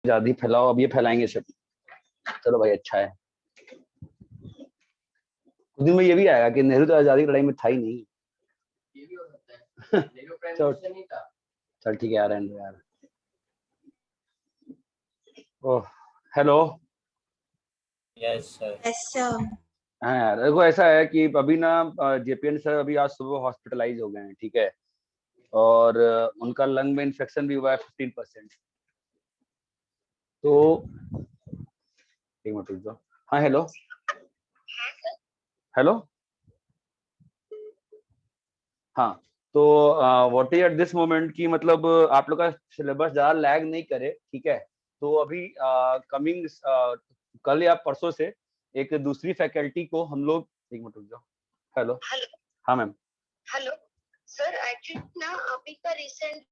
आजादी फैलाओ, अब ये फैलाएंगे सब। चलो भाई, अच्छा है। उस दिन में ये भी आएगा कि नेहरू तो आजादी की लड़ाई में था ही नहीं। ये भी हो सकता है। नेहरू प्राइम मिनिस्टर नहीं था। चल ठीक है यार, एंड यार। Oh, hello. Yes sir. Yes sir. हाँ यार, देखो ऐसा है कि अभी ना जेपीएन सर अभी आज सुबह हॉस्पिटलाइज हो गए हैं, ठीक है। और उनका लंग में इन्फेक्शन भी हुआ है 15%। तो एक मिनट रुक जाओ। हाँ हेलो, हेलो। हाँ, तो what is at this moment की मतलब आप लोग का सिलेबस ज्यादा लैग नहीं करे, ठीक है। तो अभी कमिंग कल या परसों से एक दूसरी फैकल्टी को हम लोग, एक मिनट रुक जाओ। हेलो। हेलो। हाँ मैम। हेलो सर, एक्चुअली ना अभी का रिसेंट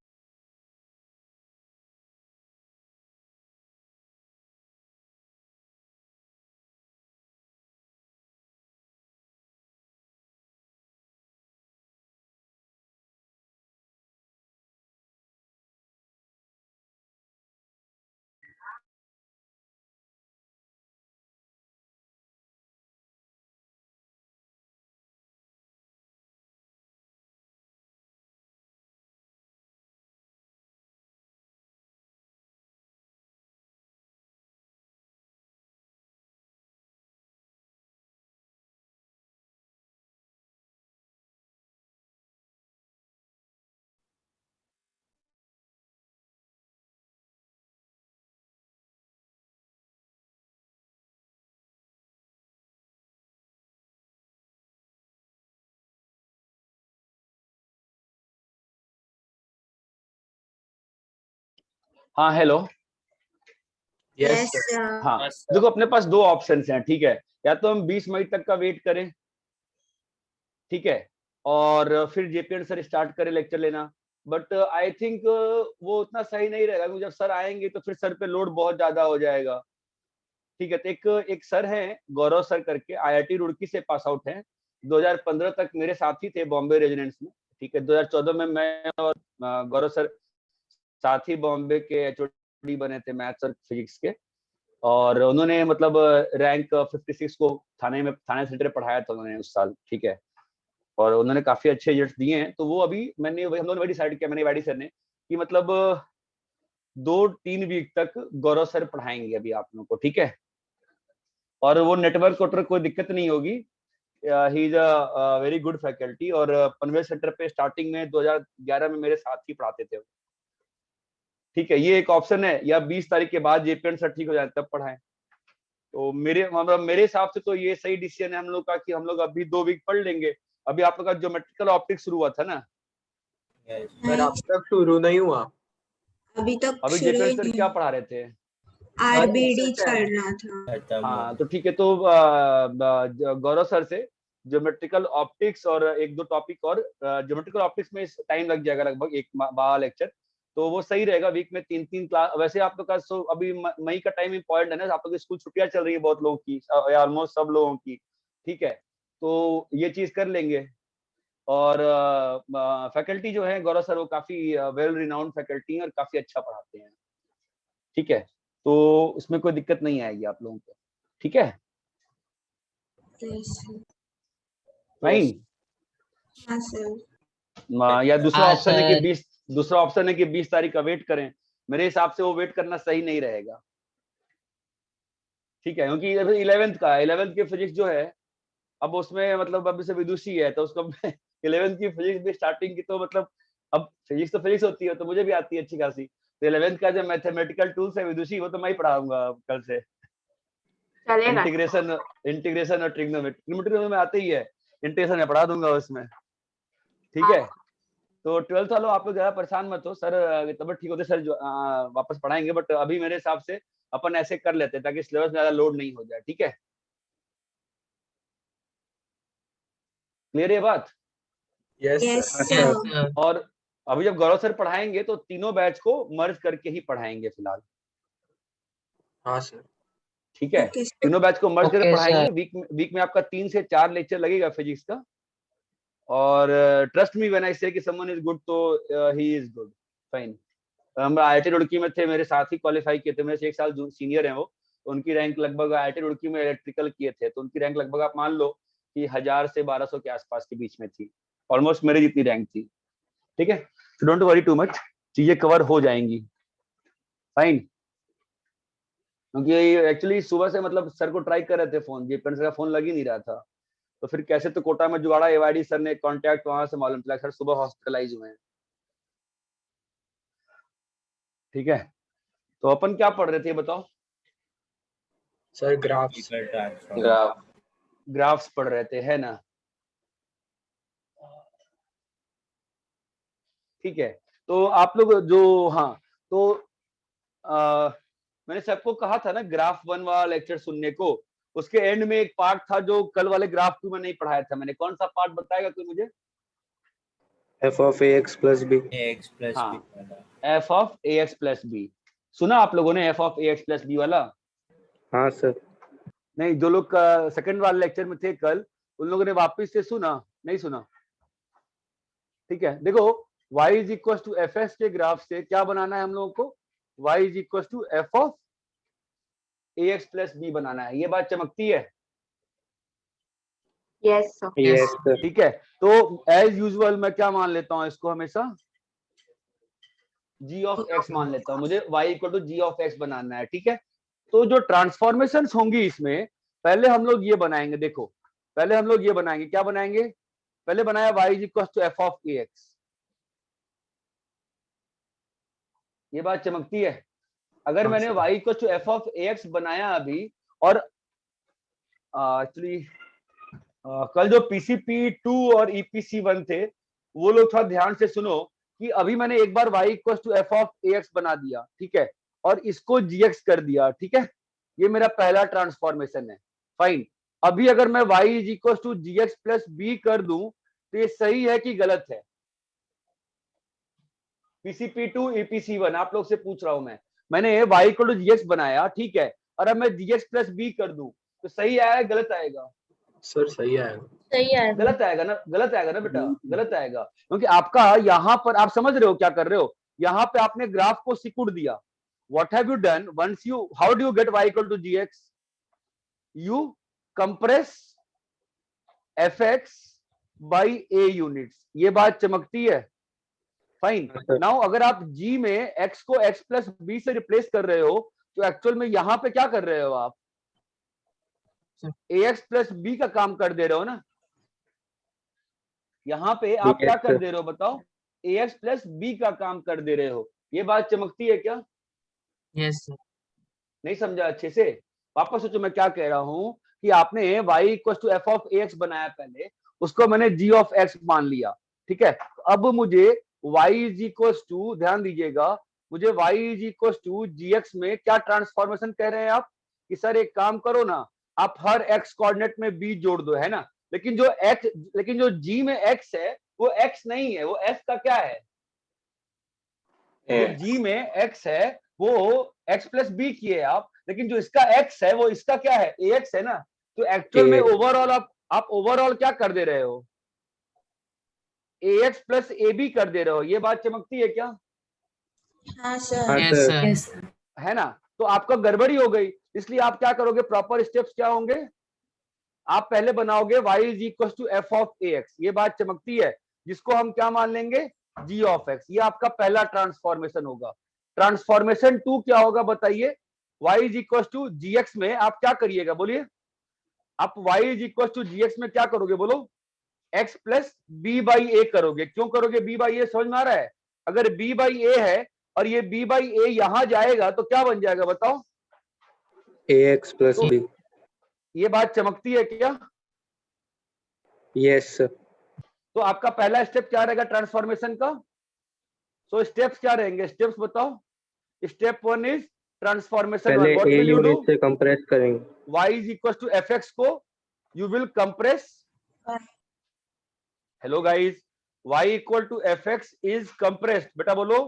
हाँ हेलो। Yes sir. हाँ देखो, अपने पास दो ऑप्शंस हैं, ठीक है। या तो हम 20 मई तक का वेट करें, ठीक है, और फिर जेपीएन सर स्टार्ट करें लेक्चर लेना। बट आई थिंक वो उतना सही नहीं रहेगा, क्योंकि जब सर आएंगे तो फिर सर पे लोड बहुत ज्यादा हो जाएगा, ठीक है। तो एक सर हैं गौरव सर करके, आईआईटी रुड़की से पास आउट हैं। 2015 तक मेरे साथी थे बॉम्बे रेजिडेंट्स में, ठीक है। 2014 में मैं और गौरव सर साथ ही बॉम्बे के एचओडी बने थे मैथ्स और फिजिक्स के। और उन्होंने मतलब रैंक 56 को थाने सेंटर पढ़ाया था उन्होंने उस साल, ठीक है। और उन्होंने काफी अच्छे रिजल्ट दिए हैं। तो वो अभी हम लोगों ने वही डिसाइड किया, मैंने वाईडी सर ने, कि मतलब 2-3 वीक तक गौरव सर पढ़ाएंगे अभी आप लोगों को, ठीक है। और वो नेटवर्क कोई दिक्कत नहीं होगी। He is a very good faculty. और पनवेल सेंटर पे स्टार्टिंग में 2011 में मेरे साथ ही पढ़ाते थे, ठीक है। ये एक ऑप्शन है, या 20 तारीख के बाद जेपीएन सर ठीक हो जाए तब पढ़ाएं। तो मेरे हिसाब से तो ये सही डिसीजन है हम लोग का, कि हम लोग अभी 2 वीक पढ़ लेंगे। अभी आप लोग का ज्योमेट्रिकल ऑप्टिक्स शुरू हुआ था ना, सर अब तक शुरू नहीं हुआ। अभी तक अभी शुरू जेपीएन ही सर नहीं। क्या पढ़ा रहे थे? आरबीडी चल रहा था। हाँ तो ठीक है। तो गौरव सर से ज्योमेट्रिकल ऑप्टिक्स और एक दो टॉपिक, और ज्योमेट्रिकल ऑप्टिक्स में टाइम लग जाएगा लगभग एक 12 लेक्चर। तो वो सही रहेगा, वीक में 3-3 क्लास। वैसे आप लोग का अभी मई का टाइम इंपॉर्टेंट है ना, आप लोग की स्कूल छुट्टियां चल रही है बहुत लोगों की, ऑलमोस्ट सब लोगों की, ठीक है। तो ये चीज कर लेंगे। और फैकल्टी जो है गौरव सर, वो काफी वेल रिनाउंड फैकल्टी है और काफी अच्छा पढ़ाते हैं, ठीक है। तो उसमें कोई दिक्कत नहीं आएगी आप लोगों को, ठीक है। फाइन। हाँ सर। या दूसरा हाँ ऑप्शन है कि सर। 20 तारीख का वेट करें। मेरे हिसाब से वो वेट करना सही नहीं रहेगा, ठीक है। क्योंकि 11th की फिजिक्स जो है, अब उसमें मतलब अभी से विदुषी है, तो उसको 11th की फिजिक्स भी स्टार्टिंग की, तो मतलब अब फिजिक्स तो फिजिक्स होती है, तो मुझे भी आती है अच्छी खासी। तो 11th का जो मैथमेटिकल टूल्स है विदुषी, वो तो मैं ही पढ़ाऊंगा कल से। चलेगा। इंटीग्रेशन और ट्रिग्नोमेट्री में आते ही है, इंटीग्रेशन में पढ़ा दूंगा उसमें, ठीक है। तो 12th वालों आप लोग ज्यादा परेशान मत हो, सर तबियत ठीक होते सर जो वापस पढ़ाएंगे। बट अभी मेरे हिसाब से अपन ऐसे कर लेते हैं, ताकि सिलेबस में ज्यादा लोड नहीं हो जाए, ठीक है। क्लियर है बात? Yes yes sir. सर। और अभी जब गौरव सर पढ़ाएंगे तो तीनों बैच को मर्ज करके ही पढ़ाएंगे फिलहाल, हाँ सर। ठीक है। Okay sir. तीनों बैच को मर्ज करके ओके पढ़ाएंगे। सर। वीक में आपका 3 से 4 लेक्चर लगेगा फिजिक्स का। और ट्रस्ट मी व्हेन आई से कि समवन इज गुड, तो ही इज गुड, फाइन। हम IIT रुड़की में थे, मेरे साथ ही क्वालिफाई किए थे, मेरे से 1 साल सीनियर हैं वो, उनकी रैंक लगभग IIT रुड़की में इलेक्ट्रिकल किए थे, तो उनकी रैंक लगभग आप मान लो कि 1000 से 1200 के आसपास के बीच में थी, ऑलमोस्ट मेरे जितनी रैंक थी। ठीक है, so don't worry too much, चीजें कवर हो जाएंगी, फाइन। क्योंकि एक्चुअली सुबह से मतलब सर को ट्राई कर रहे थे फोन, जेपी सर का फोन लग ही नहीं रहा था, तो फिर कैसे तो कोटा में जुगाड़ा, एवाईडी सर ने कांटेक्ट वहां से मालूम चला सर सुबह हॉस्पिटलाइज हुए हैं। ठीक है, तो अपन क्या पढ़ रहे थे बताओ? Sir graphs. ग्राफ्स पढ़ रहे थे, है ना? ठीक है, तो आप लोग जो, हाँ, तो मैंने सबको कहा था ना ग्राफ 1 वाला लेक्चर सुनने को, उसके एंड में एक पार्ट था जो कल वाले ग्राफ 2 में नहीं पढ़ाया था मैंने, कौन सा पार्ट बताएगा कोई मुझे? f of ax plus b। ax plus हाँ, b वाला। f of ax plus b सुना आप लोगों ने? f of ax plus b वाला? हाँ सर। नहीं, जो लोग सेकंड वाले लेक्चर में थे कल, उन लोगों ने वापस से सुना? नहीं सुना? ठीक है, देखो y is equal to f s के ग्राफ से क्या बनाना है हम लोगों को? y is equal to F of ax plus b बनाना है। ये बात चमकती है? Yes sir. ठीक है, तो एज यूजुअल मैं क्या मान लेता हूं इसको, हमेशा g ऑफ x मान लेता हूं, मुझे y equal to g of x बनाना है। ठीक है, तो जो ट्रांसफॉर्मेशन होंगी इसमें, पहले हम लोग ये बनाएंगे, देखो पहले हम लोग ये बनाएंगे, क्या बनाएंगे? पहले बनाया y is equal to F of ax। ये बात चमकती है? अगर मैंने y equal to F of ax बनाया अभी, और एक्चुअली कल जो PCP2 और EPC1 थे, वो लोग थोड़ा ध्यान से सुनो कि अभी मैंने एक बार y equal to F of ax बना दिया, ठीक है, और इसको gx कर दिया। ठीक है, ये मेरा पहला ट्रांसफॉर्मेशन है, फाइन। अभी अगर मैं y is equal to gx plus b कर दूं, तो ये सही है कि गलत है? PCP2 EPC1 आप लोग से पूछ रहा हूं मैं, मैंने y इक्वल टू gx बनाया, ठीक है, और अब मैं gx प्लस b कर दूं, तो सही आएगा गलत आएगा? सर सही आएगा। सही है। गलत आएगा ना? गलत आएगा ना बेटा, गलत आएगा, क्योंकि आपका यहाँ पर, आप समझ रहे हो क्या कर रहे हो? यहाँ पे आपने ग्राफ को सिकुड़ दिया। What have you done? Once you, how do you get y equal to gx? You compress fx by a units। ये बात चमकती है? फाइन। नाउ अगर आप g में x को x प्लस b से रिप्लेस कर रहे हो, तो एक्चुअल में यहाँ पे क्या कर रहे हो आप? ax प्लस b का काम कर दे रहे हो ना? यहाँ पे आप क्या कर दे रहे हो बताओ? ax प्लस b का काम कर दे रहे हो। ये बात चमकती है क्या? Yes sir. नहीं समझा अच्छे से? वापस सोचो मैं क्या कह रहा हूं कि आपने y equal to F of ax बनाया पहले, उसको मैंने g ऑफ x मान लिया, ठीक है। अब मुझे y इज इक्वल टू, ध्यान दीजिएगा, मुझे y is equal to gx में क्या ट्रांसफॉर्मेशन कह रहे हैं आप? कि सर एक काम करो ना, आप हर x कोऑर्डिनेट में b जोड़ दो, है ना। लेकिन जो g में x है वो x नहीं है, वो f का क्या है? जो g में x है वो x प्लस b किए आप, लेकिन जो इसका x है वो इसका क्या है? ax है ना। तो एक्चुअल में ओवरऑल आप ओवरऑल क्या कर दे रहे हो? ax प्लस ab कर दे रहे हो। ये बात चमकती है क्या? हाँ सर। Yes sir. है ना। तो आपका गड़बड़ी हो गई, इसलिए आप क्या करोगे? प्रॉपर स्टेप्स क्या होंगे? आप पहले बनाओगे y is equal to F of ax। ये बात चमकती है, जिसको हम क्या मान लेंगे? g of x। ये आपका पहला ट्रांसफॉर्मेशन होगा। ट्रांसफॉर्मेशन 2 क्या होगा बताइए? y is equal to gx में आप क्या करिएगा, बोलिए? आप y is equal to gx में क्या करोगे बोलो? x plus b by a करोगे। क्यों करोगे b बाई ए? समझ में आ रहा है? अगर b बाई ए है और ये b बाई ए यहां जाएगा तो क्या बन जाएगा बताओ? ax plus b। ये बात चमकती है क्या? Yes sir. तो आपका पहला स्टेप क्या रहेगा ट्रांसफॉर्मेशन का? सो स्टेप्स क्या रहेंगे? स्टेप्स बताओ। Step 1 is transformation. पहले what a will you do? Unit से कंप्रेस करेंगे। y is equal to fx को you will compress. Hello guys, y equal to fx is compressed. बेटा बोलो।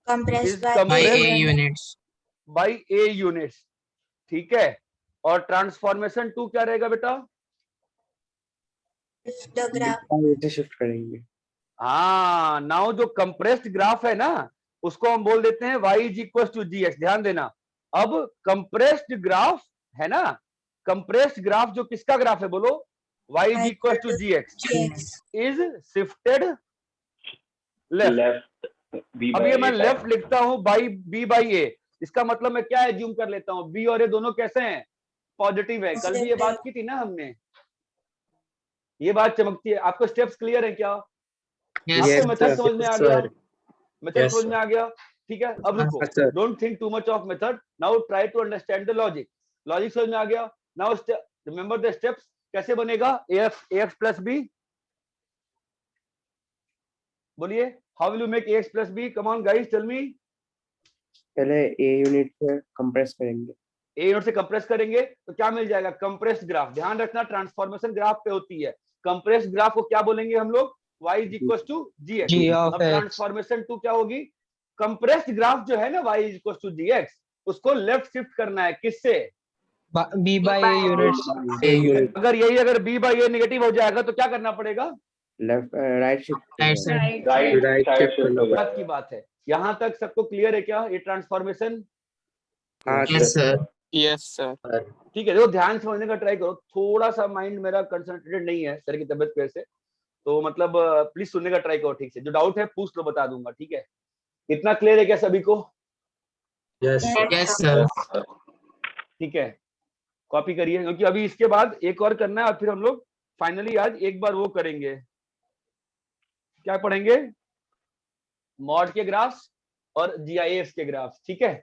Compressed by by A A unit. Units. By a units, ठीक है। और transformation 2 क्या रहेगा बेटा? If the graph शिफ्ट करेंगे। हाँ, नाउ जो कंप्रेस्ड ग्राफ है ना, उसको हम बोल देते हैं y is equal to gx। ध्यान देना, अब कंप्रेस्ड ग्राफ है ना, कंप्रेस्ड ग्राफ जो किसका ग्राफ है बोलो, y is equal to gx is shifted left. अब ये मैं लेफ्ट लिखता हूं बाई b बाई a, इसका मतलब मैं क्या एज्यूम कर लेता हूं, b और a दोनों कैसे हैं, पॉजिटिव है। कल भी ये बात की थी ना हमने, ये बात चमकती है। आपको स्टेप्स क्लियर है क्या? आपको मेथड समझ में आ गया? मेथड समझ में आ गया, ठीक है। अब रुको, don't think too much of method, now try to understand the logic. Logic समझ में आ गया, नाउ रिमेंबर द स्टेप्स। कैसे बनेगा ax प्लस b, बोलिए, how will you make ax plus b, come on guys tell me. पहले a unit से compress करेंगे, a unit से कंप्रेस करेंगे तो क्या मिल जाएगा, कंप्रेस्ड ग्राफ। ध्यान रखना ट्रांसफॉर्मेशन ग्राफ पे होती है, कंप्रेस्ड ग्राफ को क्या बोलेंगे हम लोग, y is equal to gx। अब ट्रांसफॉर्मेशन 2 क्या होगी, कंप्रेस्ड ग्राफ जो है ना y is equal to gx, उसको लेफ्ट शिफ्ट करना है, किससे, b by a units। अगर b बाई a नेगेटिव हो जाएगा तो क्या करना पड़ेगा, लेफ्ट राइट शिफ्ट, बात की बात है। यहां तक सबको क्लियर है क्या ये ट्रांसफॉर्मेशन? हाँ Yes sir। Yes sir. ठीक है, देखो ध्यान समझने का ट्राई करो, थोड़ा सा माइंड मेरा कंसंट्रेटेड नहीं है सर की तबीयत की वजह से, तो मतलब प्लीज सुनने का ट्राई करो ठीक से, जो डाउट है पूछ लो, बता दूंगा, ठीक है। इतना क्लियर है क्या सभी को? Yes Yes sir। ठीक है, कॉपी करिए, क्योंकि अभी इसके बाद एक और करना है और फिर हम लोग फाइनली आज एक बार वो करेंगे, क्या पढ़ेंगे, मॉड के ग्राफ्स और जीआईएस के ग्राफ्स, ठीक है।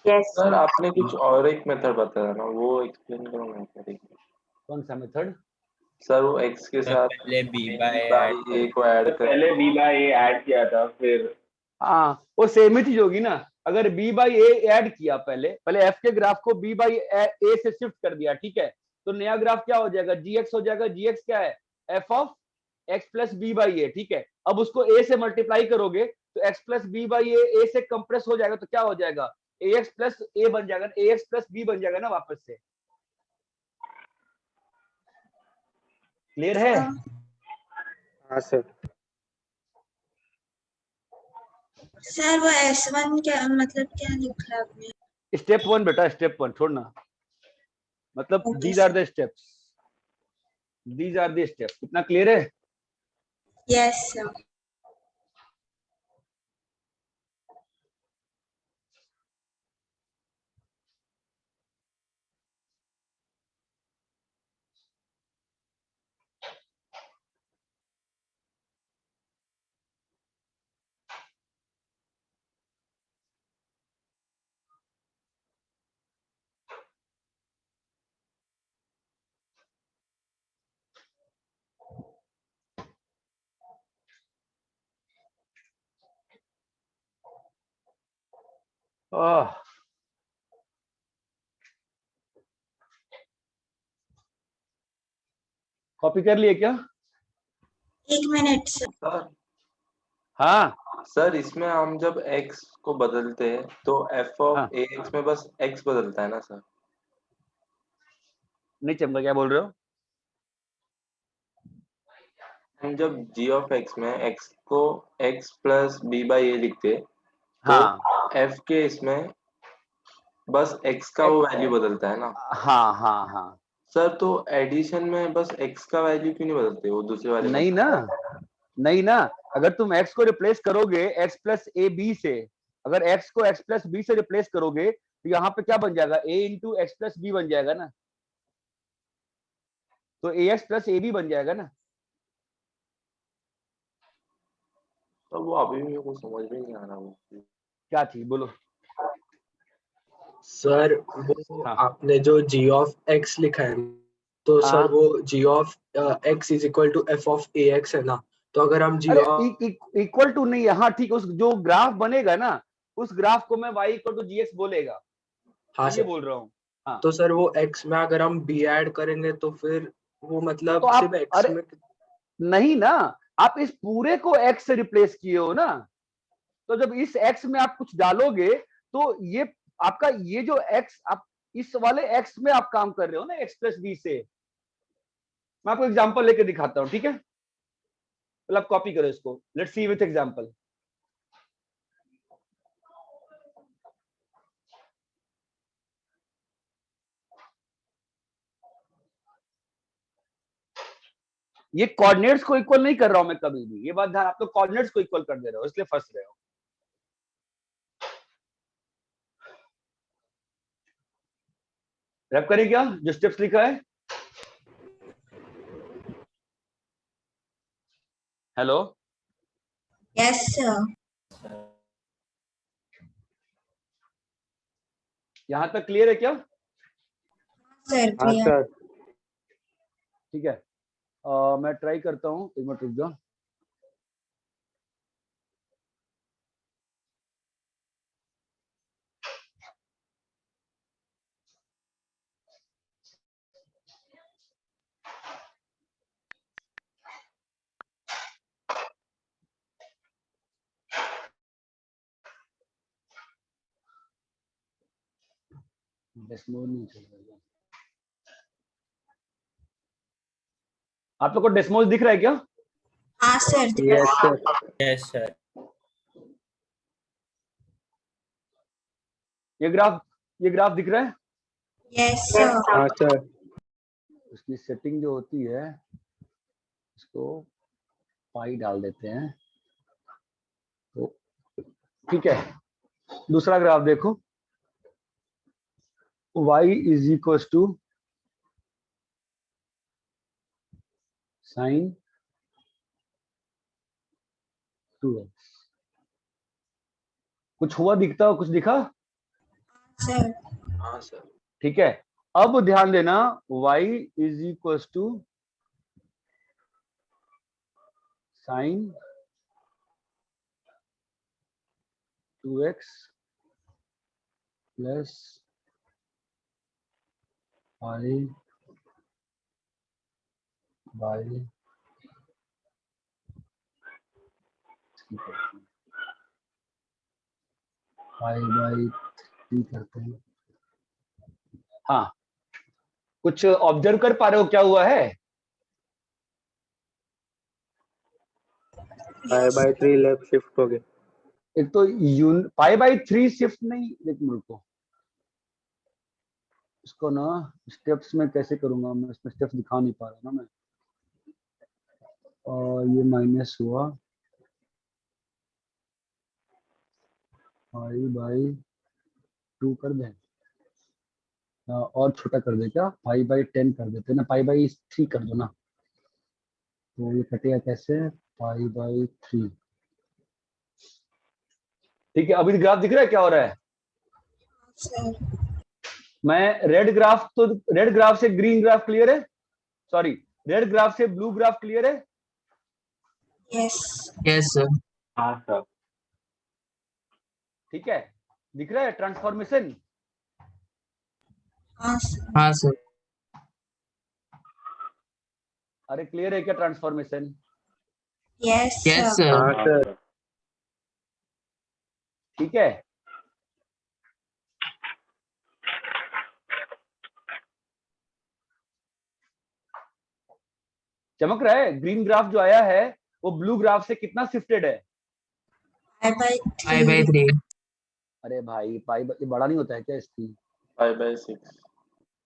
सर आपने कुछ और एक मेथड बताया ना, वो एक्सप्लेन करो ना। कौन सा मेथड? सर वो x के साथ पहले b by a को ऐड कर, पहले b by a ऐड किया था, फिर हाँ वो सेम ही चीज होगी ना। अगर b बाई ए ऐड किया, पहले f के ग्राफ को b बाई a से शिफ्ट कर दिया, ठीक है, तो नया ग्राफ क्या हो जाएगा, gx हो जाएगा। gx क्या है, f of x plus b by A, ठीक है। अब उसको a से मल्टीप्लाई करोगे तो x प्लस b बाई ए से कंप्रेस हो जाएगा, तो क्या हो जाएगा, ax प्लस a बन जाएगा, ax प्लस b बन जाएगा ना वापस से। क्लियर है? हाँ सर। सर वो S1 क्या मतलब क्या लिखा आपने? स्टेप 1 बेटा, स्टेप 1 छोड़ना, मतलब Okay, these are the steps, these are the steps. कितना क्लियर है? Yes sir. कॉपी कर लिए क्या? 1 मिनट सर। सर हाँ सर इसमें हम जब x को बदलते हैं तो f ऑफ हाँ। ax में बस x बदलता है ना सर? नहीं चमका, क्या बोल रहे हो? हम जब g ऑफ x में x को x plus b by a लिखते तो हाँ f के इसमें बस x का वो वैल्यू बदलता है ना हाँ हाँ हाँ, सर। तो एडिशन में बस x का वैल्यू क्यों नहीं बदलते, वो दूसरे वाले में? नहीं ना, नहीं ना, अगर तुम x को रिप्लेस करोगे x प्लस ए बी से, अगर x को x प्लस बी से रिप्लेस करोगे तो यहाँ पे क्या बन जाएगा, a into x plus b बन जाएगा ना, तो ax प्लस ए बी बन जाएगा ना। तो वो अभी मेरे को समझ में नहीं आ रहा वो क्या थी बोलो? सर वो हाँ। आपने जो g ऑफ x लिखा है तो हाँ। सर वो g of x is equal to f of ax है ना, तो अगर हम g ऑफ इक्वल टू नहीं है, हाँ ठीक, उस जो ग्राफ बनेगा ना उस ग्राफ को मैं y इक्वल टू gx बोलेगा, हाँ ये सर बोल रहा हूँ। हाँ तो सर वो x में अगर हम b ऐड करेंगे तो फिर वो मतलब तो आप, सिर्फ x अरे में नहीं ना, आप इस पूरे को x से रिप्लेस किए हो ना, तो जब इस x में आप कुछ डालोगे तो ये आपका ये जो x, आप इस वाले x में आप काम कर रहे हो ना, x प्लस बी से। मैं आपको एग्जांपल लेके दिखाता हूं, ठीक है, मतलब कॉपी करो इसको, लेट्स सी विथ एग्जांपल। ये कोऑर्डिनेट्स को इक्वल नहीं कर रहा हूं मैं कभी भी, ये बात ध्यान, आप तो कोऑर्डिनेट्स को इक्वल कर दे रहे हो, इसलिए फंस रहे हो। रैप करें क्या जो स्टेप्स लिखा है? Hello, yes sir. यहां तक क्लियर है क्या? सर हाँ क्लियर। सर। ठीक है, मैं ट्राई करता हूँ, एक मिनट रुक जाओ। डेस्मोल नहीं चल रहा है। आप लोग को डेस्मोल दिख रहा है क्या? हाँ sir. Yes sir. Yes, sir. ये ग्राफ दिख रहा है? Yes sir. हाँ सर। उसकी सेटिंग जो होती है इसको पाई डाल देते हैं, तो ठीक है। दूसरा ग्राफ देखो, y is equal to sine 2x। कुछ हुआ दिखता हो, कुछ दिखा? सर हाँ सर। ठीक है, अब ध्यान देना, y is equal to sine 2x plus pi by pi by 3 करते हैं। हाँ, कुछ ऑब्जर्व कर पा रहे हो क्या हुआ है? बाय 3 लेफ्ट शिफ्ट हो गए। एक तो पाई बाई 3 शिफ्ट नहीं, एक मिनट को इसको ना स्टेप्स में कैसे करूंगा मैं, इसमें स्टेप्स दिखा नहीं पा रहा ना मैं। और ये माइनस हुआ पाई बाई 2 कर दें, और छोटा कर दे क्या, पाई बाई 10 कर देते ना, पाई बाई 3 कर दो ना, तो ये कटेगा कैसे, पाई बाई 3। ठीक है, अभी ग्राफ दिख रहा है क्या हो रहा है? सर। मैं रेड ग्राफ से ग्रीन ग्राफ क्लियर है, सॉरी रेड ग्राफ से ब्लू ग्राफ क्लियर है? यस। Yes, sir. हाँ सर। ठीक है, दिख रहा है ट्रांसफॉर्मेशन? हाँ सर। हाँ, sir. अरे क्लियर है क्या transformation? Yes Yes, sir. sir. हाँ सर। ठीक है, चमक रहा है? ग्रीन ग्राफ जो आया है वो ब्लू ग्राफ से कितना शिफ्टेड है? Pi by 5/3. अरे भाई पाई ये बड़ा नहीं होता है क्या इसकी? 5/6।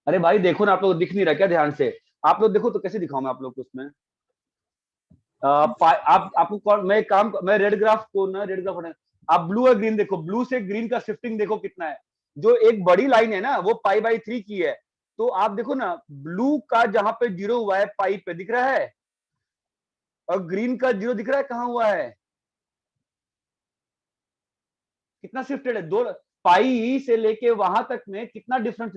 अरे भाई देखो ना, आप लोग दिख नहीं रहा क्या ध्यान से? आप लोग देखो तो कैसे दिखाऊं मैं आप लोग को उसमें? आपको मैं रेड ग्राफ को ना, रेड ग्राफ आप ब्लू और ग्रीन देखो, ब्लू से ग्रीन का शिफ्टिंग देखो कितना है। जो एक बड़ी लाइन है ना वो पाई बाई 3 की है, तो आप देखो ना ब्लू का जहां पे 0 हुआ है पाई पे दिख रहा है, और ग्रीन का 0 दिख रहा है कहां हुआ है, कितना शिफ्टेड है? दो पाई से लेके वहां तक में कितना डिफरेंस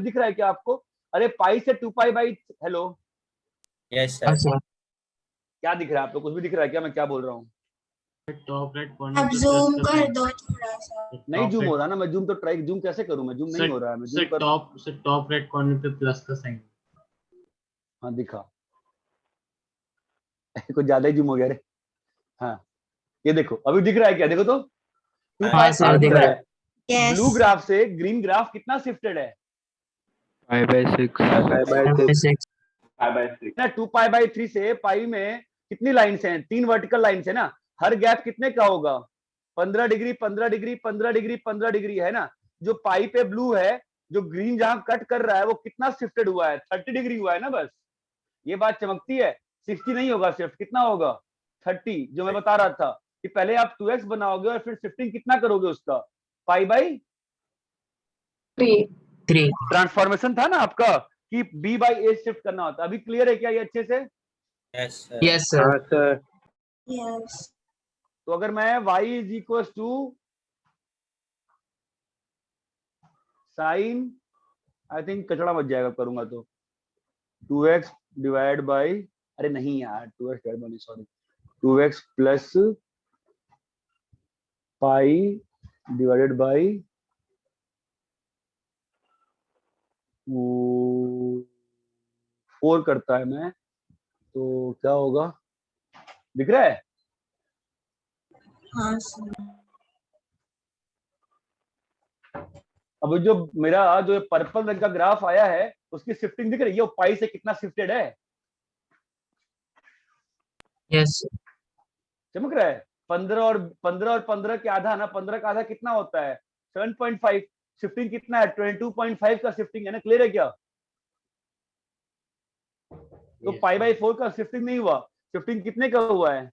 दिख रहा है क्या आपको? अरे पाई से 2 पाई बाई, हेलो Yes, हाँ, sir. sir. क्या दिख रहा है आपको? कुछ भी दिख रहा है क्या? मैं क्या बोल रहा हूँ? टॉप राइट कॉर्नर अब जूम कर दो थोड़ा सा। नहीं जूम हो रहा ना, मैं जूम तो ट्राई, जूम कैसे करूं मैं? जूम नहीं हो रहा है, मैं जूम कर। टॉप राइट कॉर्नर पे प्लस का साइन। हाँ दिखा कुछ ज्यादा ही जूम हो गया रे। हाँ ये देखो, अभी दिख रहा है क्या? देखो तो 2 हाँ, sir, दिख दिख रहा रहा है। यस। ब्लू ग्राफ से ग्रीन ग्राफ कितना शिफ्टेड है? 5/6। 5/6। 5/6। ना 2 पाई बाई 3 से पाई में कितनी लाइन्स हैं? 3 वर्टिकल लाइन्स है ना, हर गैप कितने का होगा? 15 डिग्री 15 डिग्री 15 डिग्री 15 डिग्री है ना। जो पाई पे ब्लू है, जो ग्रीन जहां कट कर रहा है वो कितना शिफ्टेड हुआ है? 30 डिग्री हुआ है ना बस। ये बात चमकती है। 60 नहीं होगा, शिफ्ट कितना होगा 30, जो मैं बता रहा था कि पहले आप 2x बनाओगे और फिर शिफ्टिंग कितना करोगे उसका, पाई बाई 3. ट्रांसफॉर्मेशन था ना आपका कि b बाई a शिफ्ट करना होता। अभी क्लियर है क्या ये अच्छे से? Yes, sir. Yes, sir. हाँ सर। Yes. तो अगर मैं y is equal to sine, I think कचड़ा मच जाएगा करूंगा तो 2x डिवाइड बाई, अरे नहीं यार 2x divide by, sorry 2x plus pi divided by 4 करता है मैं, तो क्या होगा दिख रहा है? हाँ सर। अब जो मेरा जो पर्पल रंग का ग्राफ आया है उसकी शिफ्टिंग दिख रही है, वो पाई से कितना शिफ्टेड है, Yes, sir. चमक रहा है? 15 और 15 के आधा ना, 15 का आधा कितना होता है 7.5, शिफ्टिंग कितना है 22.5 का शिफ्टिंग है ना, क्लियर है क्या? तो पाई बाई 4 का शिफ्टिंग नहीं हुआ, शिफ्टिंग कितने का हुआ है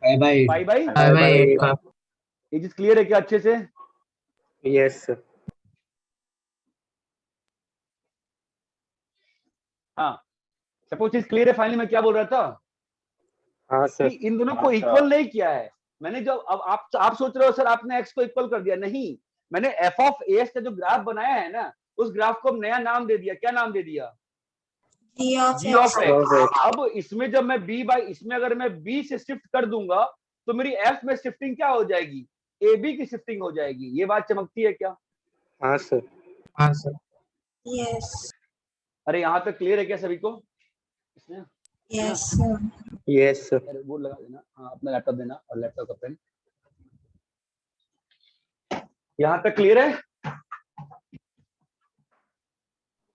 पाई बाई Bye 8. ये चीज क्लियर है क्या अच्छे से? Yes sir. हाँ, सपोज चीज क्लियर है फाइनली मैं क्या बोल रहा था हाँ कि सर। इन दोनों को इक्वल नहीं किया है मैंने। जब अब आप सोच रहे हो सर आपने x को इक्वल कर दिया, नहीं, मैंने f ऑफ as का जो ग्राफ बनाया है ना उस ग्राफ को नया नाम दे दिया, क्या नाम दे दिया? G of g of X. x। अब इसमें जब मैं b बाई, इसमें अगर मैं b से शिफ्ट कर दूंगा तो मेरी f में शिफ्टिंग क्या हो जाएगी, ab की शिफ्टिंग हो जाएगी। ये बात चमकती है क्या? हाँ सर। हाँ sir. Yes. अरे यहाँ तक क्लियर है क्या सभी को? इसमें Yes sir. Yes sir. अरे वो लगा देना, हाँ अपना लैपटॉप देना और लैपटॉप का पेन। यहाँ तक क्लियर है?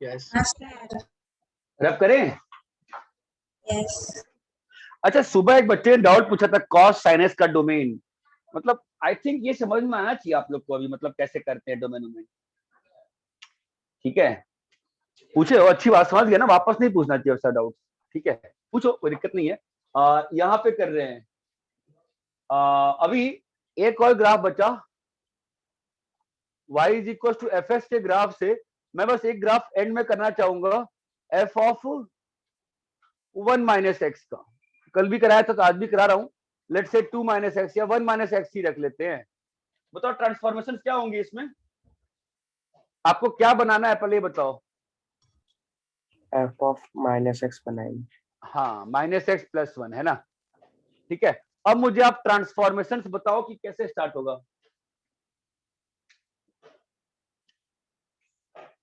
यस। हाँ सर। रब करें? Yes. अच्छा, सुबह एक बच्चे ने डाउट पूछा था कॉस साइनस का डोमेन, मतलब आई थिंक ये समझ में आना चाहिए आप लोग को अभी, मतलब कैसे करते हैं डोमेन वोमेन। ठीक है, पूछे हो, अच्छी बात, समझ गया ना, वापस नहीं पूछना चाहिए ऐसा डाउट। ठीक है, पूछो, कोई दिक्कत नहीं है। यहाँ पे कर रहे हैं। अभी एक और ग्राफ बचा y is equal to f s के ग्राफ से। मैं बस एक ग्राफ एंड में करना चाहूंगा f ऑफ 1 माइनस एक्स का। कल भी कराया था तो आज भी करा रहा हूं। लेट्स से 2 माइनस एक्स या 1 माइनस एक्स ही रख लेते हैं। बताओ ट्रांसफॉर्मेशन क्या होंगी इसमें, आपको क्या बनाना है पहले बताओ। एफ ऑफ माइनस एक्स बनाएंगे। हाँ, माइनस एक्स प्लस 1 है ना। ठीक है, अब मुझे आप ट्रांसफॉर्मेशन बताओ कि कैसे स्टार्ट होगा।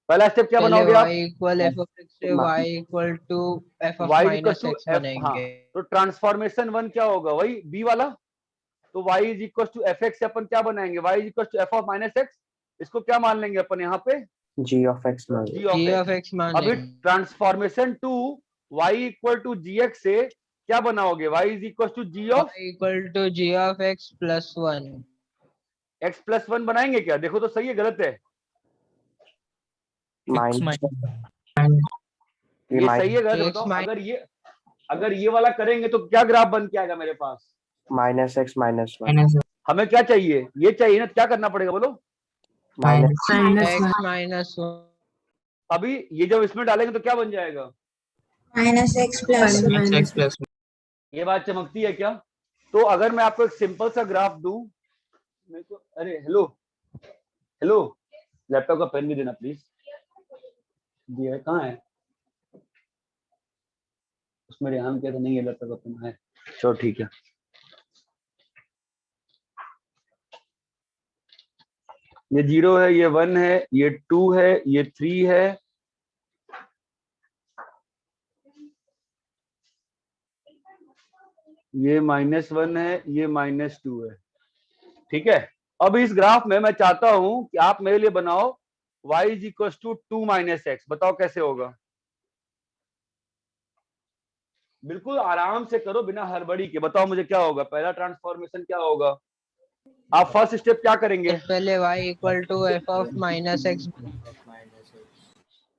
पहला स्टेप क्या पहले बनाओगे आप? y equal f of x से y equal to f of y minus two x f, हाँ, बनाएंगे। तो ट्रांसफॉर्मेशन 1 क्या होगा, वही b वाला। तो y is equal to f x से अपन क्या बनाएंगे, y is equal to F of minus x. इसको क्या मान लेंगे अपन यहाँ पे, जी ऑफ एक्स मान g g of of x। x मान अभी लेंगे। Transformation 2 y equal to g x से क्या बनाओगे, y is equal to g of y equal to g of x plus 1। x plus 1 बनाएंगे क्या? देखो तो सही है गलत है? माइनस ये सही है गलत x बताओ। अगर ये वाला करेंगे तो क्या ग्राफ बन के आएगा मेरे पास, माइनस एक्स माइनस वन। हमें क्या चाहिए, ये चाहिए ना, क्या करना पड़ेगा बोलो। Minus x minus 1। अभी ये जब इसमें डालेंगे तो क्या बन जाएगा, Minus x plus 1. x plus ये बात चमकती है क्या? तो अगर मैं आपको एक सिंपल सा ग्राफ दूं, मेरे को, अरे हेलो हेलो, लैपटॉप का पेन भी देना प्लीज। दिया है, कहाँ है? उसमें रेहान कहते नहीं है लैपटॉप का पेन है, चलो ठीक है। ये 0 है, ये 1 है, ये 2 है, ये 3 है, ये -1 है, ये -2 है। ठीक है, अब इस ग्राफ में मैं चाहता हूं कि आप मेरे लिए बनाओ y is equal to 2 minus x. बताओ कैसे होगा, बिल्कुल आराम से करो बिना हड़बड़ी के। बताओ मुझे क्या होगा, पहला ट्रांसफॉर्मेशन क्या होगा, आप फर्स्ट स्टेप क्या करेंगे? पहले y equal to f of minus x।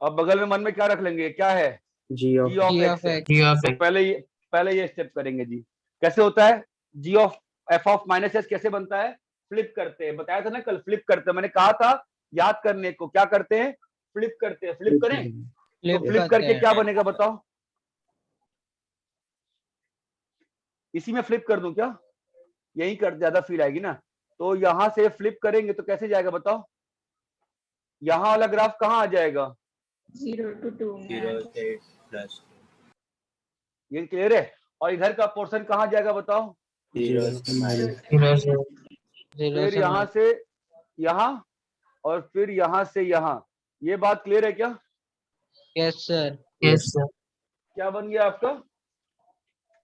अब बगल में मन में क्या रख लेंगे, क्या है, G of g of G x of है। X. G of तो X. पहले ये स्टेप करेंगे जी। कैसे होता है G of F of minus S, कैसे बनता है? फ्लिप करते हैं, बताया था ना कल, फ्लिप करते हैं। मैंने कहा था याद करने को, क्या करते हैं? फ्लिप करते हैं। फ्लिप करें तो Flip फ्लिप करते करके हैं. क्या बनेगा बताओ? इसी में फ्लिप कर दूं क्या? यही कर, ज्यादा फील आएगी ना। तो यहां से फ्लिप करेंगे तो कैसे जाएगा बताओ? यहां वाला ग्राफ कहां आ जाएगा? 0 to 2 0 में से 8 plus ये क्लियर है? और इधर का पोर्शन कहां जाएगा बताओ? 0 0 से से minus 0 से 0 फिर से यहां minus. से यहां, और फिर यहां से यहां। ये बात क्लियर है क्या? Yes sir. yes sir. क्या बन गया आपका?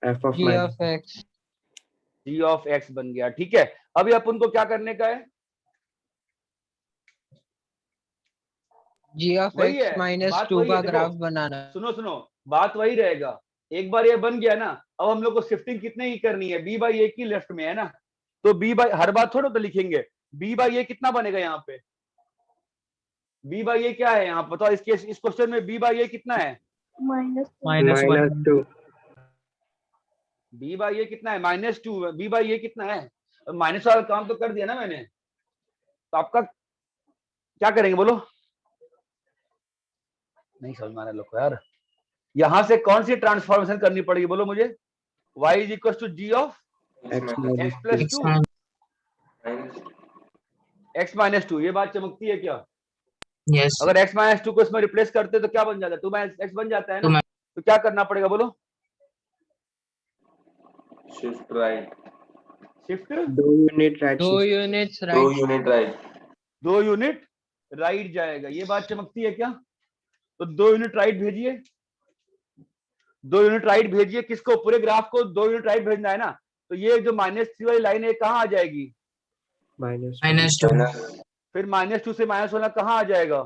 f of G minus of X. G of x बन गया। ठीक है, अभी अपन को क्या करने का है? G of वही X है, minus बात 2 वही का है। ग्राफ देखो बनाना. सुनो सुनो, बात वही रहेगा। एक बार ये बन गया ना, अब हम लोग को शिफ्टिंग कितने की करनी है? बी बाई ए की लेफ्ट में है ना, तो बी बाई, हर बात थोड़ा तो लिखेंगे। बी बाई ए कितना बनेगा यहाँ पे? बी बाई ए क्या है यहाँ बताओ? इस क्वेश्चन में बी बाई ए कितना है? minus minus minus 1 2 B by ए कितना है? -2। बी बाई ए कितना है? माइनस वाला काम तो कर दिया ना मैंने, तो आपका क्या करेंगे बोलो? नहीं समझ में आ रहा लोग को यार। यहां से कौन सी ट्रांसफॉर्मेशन करनी पड़ेगी बोलो मुझे? y is equal to g of x minus x plus 2 x 2, minus x minus 2। ये बात चमकती है क्या? yes sir. अगर x माइनस 2 को इसमें रिप्लेस करते तो क्या बन जाता है? 2 माइनस एक्स बन जाता है ना। 2 तो क्या करना पड़ेगा बोलो? shift right, shift 2 unit right 2 shift units 2 right. unit right, 2 unit right जाएगा। ये बात चमकती है क्या? तो 2 यूनिट राइट भेजिए, 2 यूनिट राइट भेजिए। किसको? पूरे ग्राफ को 2 यूनिट राइट भेजना है ना। तो ये जो -3 वाली लाइन है कहाँ आ जाएगी? minus minus 2 minus फिर -2 से माइनस वाला कहाँ आ जाएगा?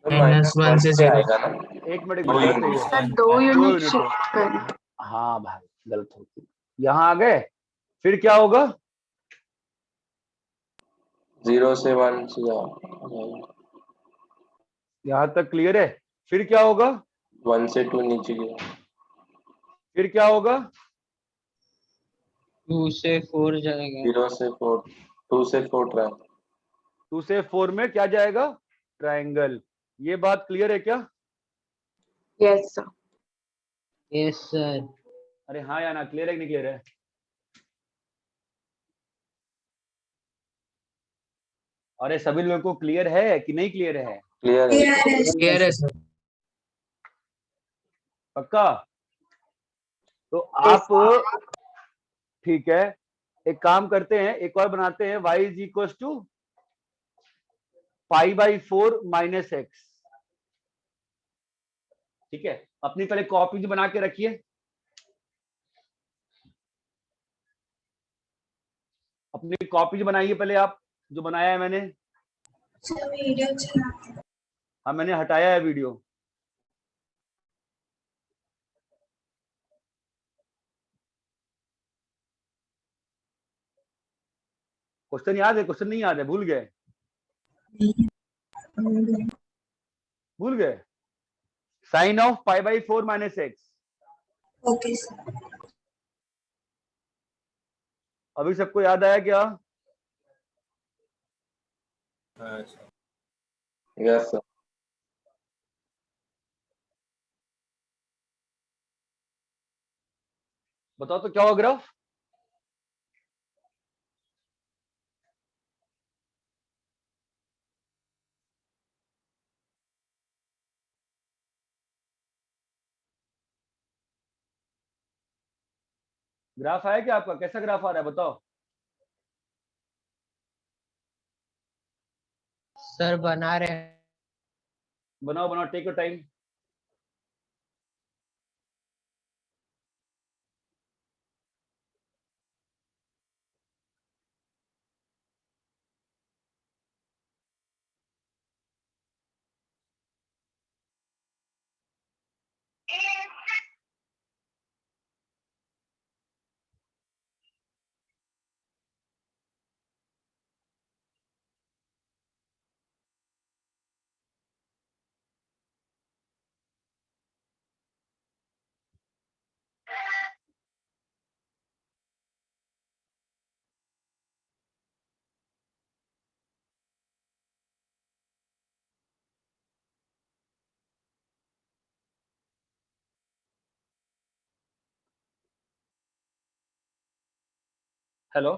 minus 1 से 0 आएगा ना। एक मिनट, एक दो मिनट, गलत है यूनिट। ये। सर 2 दो यूनिट यूनिट है। शिफ्ट करें. हाँ भाई, गलत होती। यहाँ आ गए, फिर क्या होगा? 0 से 1 से जाओ, यहाँ तक क्लियर है? फिर क्या होगा? 1 से 2 नीचे गया, फिर क्या होगा? 2 से 4 जाएगा. 0 से 4, 2 से 4 ट्राई, 2 से 4 में क्या जाएगा? ट्रायंगल। ये बात क्लियर है क्या? Yes sir. Yes sir. अरे हाँ या ना, क्लियर है कि नहीं क्लियर है? अरे सभी लोगों को क्लियर है कि नहीं क्लियर है? क्लियर है। clear है sir. पक्का? तो आप ठीक है, एक काम करते हैं, एक और बनाते हैं। y is equal to π/4 minus X. ठीक है, अपनी पहले कॉपी बना के रखिए। अपनी कॉपी बनाइए पहले आप, जो बनाया है मैंने। सर वीडियो चलाते हैं. हाँ मैंने हटाया है वीडियो। क्वेश्चन याद है? क्वेश्चन नहीं याद है? भूल गए? भूल गए? Sine of π/4 minus X. Okay sir. अभी सबको याद आया क्या? हाँ sir. Yes sir. बताओ तो क्या होगा ग्राफ? ग्राफ आया क्या आपका? कैसा ग्राफ आ रहा है बताओ? सर बना रहे हैं. बनाओ बनाओ, take your time. Hello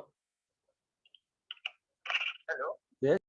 hello yes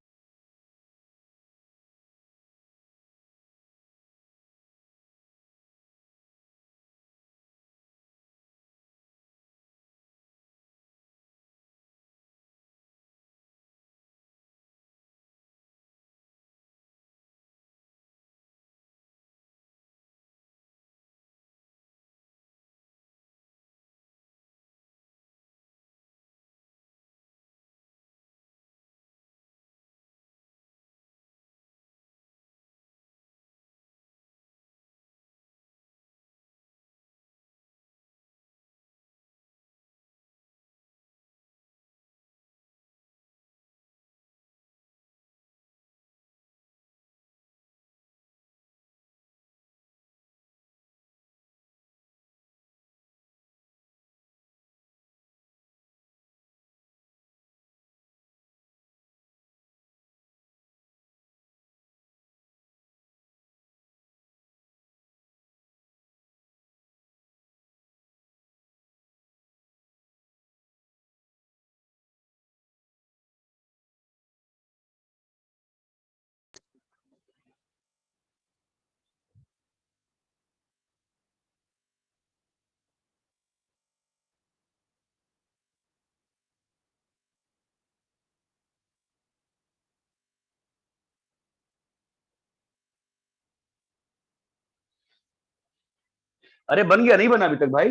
अरे बन गया नहीं बना अभी तक भाई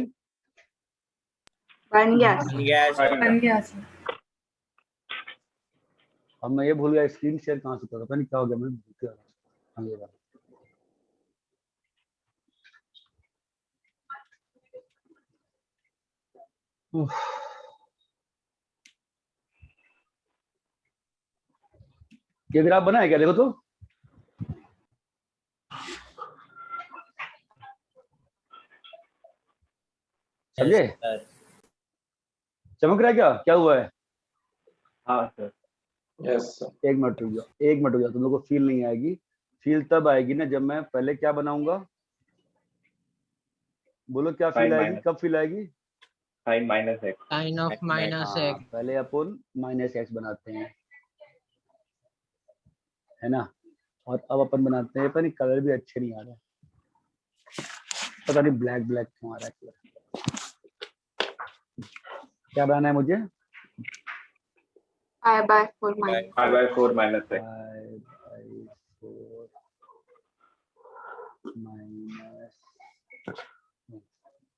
बन गया बन गया। अब मैं ये भूल गया स्क्रीन शेयर कहाँ से करा पता नहीं क्या हो गया मैं भूल गया हाँ, ये रहा। उफ, ये ग्राफ बना है क्या देखो तो समझे चमक रहा है क्या क्या हुआ है हाँ सर। Yes sir. एक मिनट रुक जाओ एक मिनट रुक जाओ तुम लोग को फील नहीं आएगी फील तब आएगी ना जब मैं पहले क्या बनाऊंगा बोलो क्या फील साइन आएगी माइनस कब फील आएगी sine minus x. Sin of minus हाँ x. पहले अपन माइनस एक्स बनाते हैं है ना और अब अपन बनाते हैं पता नहीं कलर भी अच्छे नहीं आ रहे पता नहीं ब्लैक ब्लैक क्यों आ रहा है कलर क्या बनाना है मुझे pi by 4 minus 5/4 minus x. 5/4 minus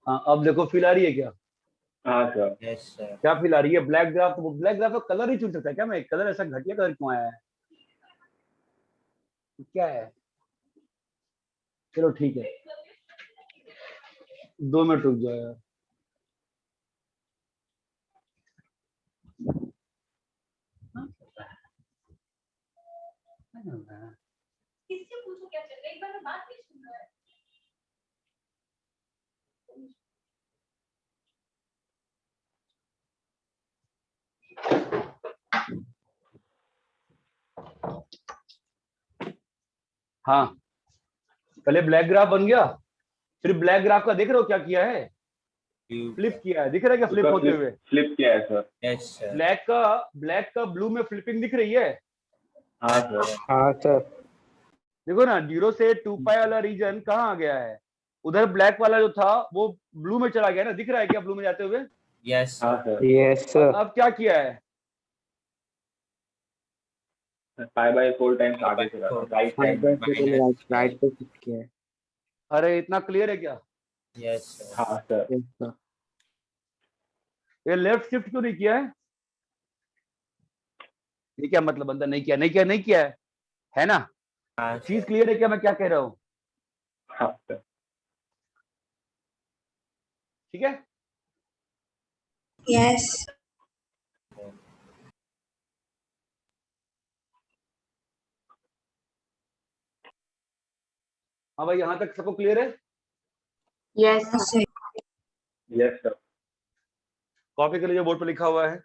हाँ अब देखो फील आ रही है क्या हाँ सर। क्या फील आ रही है ब्लैक ग्राफ का कलर ही चुन सकता है क्या मैं कलर ऐसा घटिया कलर क्यों आया है क्या है चलो ठीक है 2 मिनट रुक जाओ यार किससे पूछो क्या चल रहा है एक बार मैं बात नहीं सुन रहा है हाँ पहले ब्लैक ग्राफ बन गया फिर ब्लैक ग्राफ का देख रहे हो क्या किया है फ्लिप किया है दिख रहा है क्या फ्लिप होते हुए फ्लिप किया है सर। ब्लैक का ब्लू में फ्लिपिंग दिख रही है हाँ सर। हाँ सर देखो ना 0 से 2 पाई वाला रीजन कहाँ आ गया है उधर ब्लैक वाला जो था वो ब्लू में चला गया ना दिख रहा है क्या ब्लू में जाते हुए हाँ सर। यस सर अब क्या किया है 5/4 टाइम्स आगे चला राइट साइड में। राइट पे शिफ्ट किया है अरे इतना क्लियर है क्या हाँ सर। यस सर ये लेफ्ट शिफ्ट क्यों नहीं किया है ये क्या मतलब अंदर नहीं किया है ना चीज क्लियर है क्या मैं क्या कह रहा हूँ हाँ सर। ठीक है यस हाँ भाई यहाँ तक सबको क्लियर है यस यस सर। कॉपी कर लीजिए बोर्ड पर लिखा हुआ है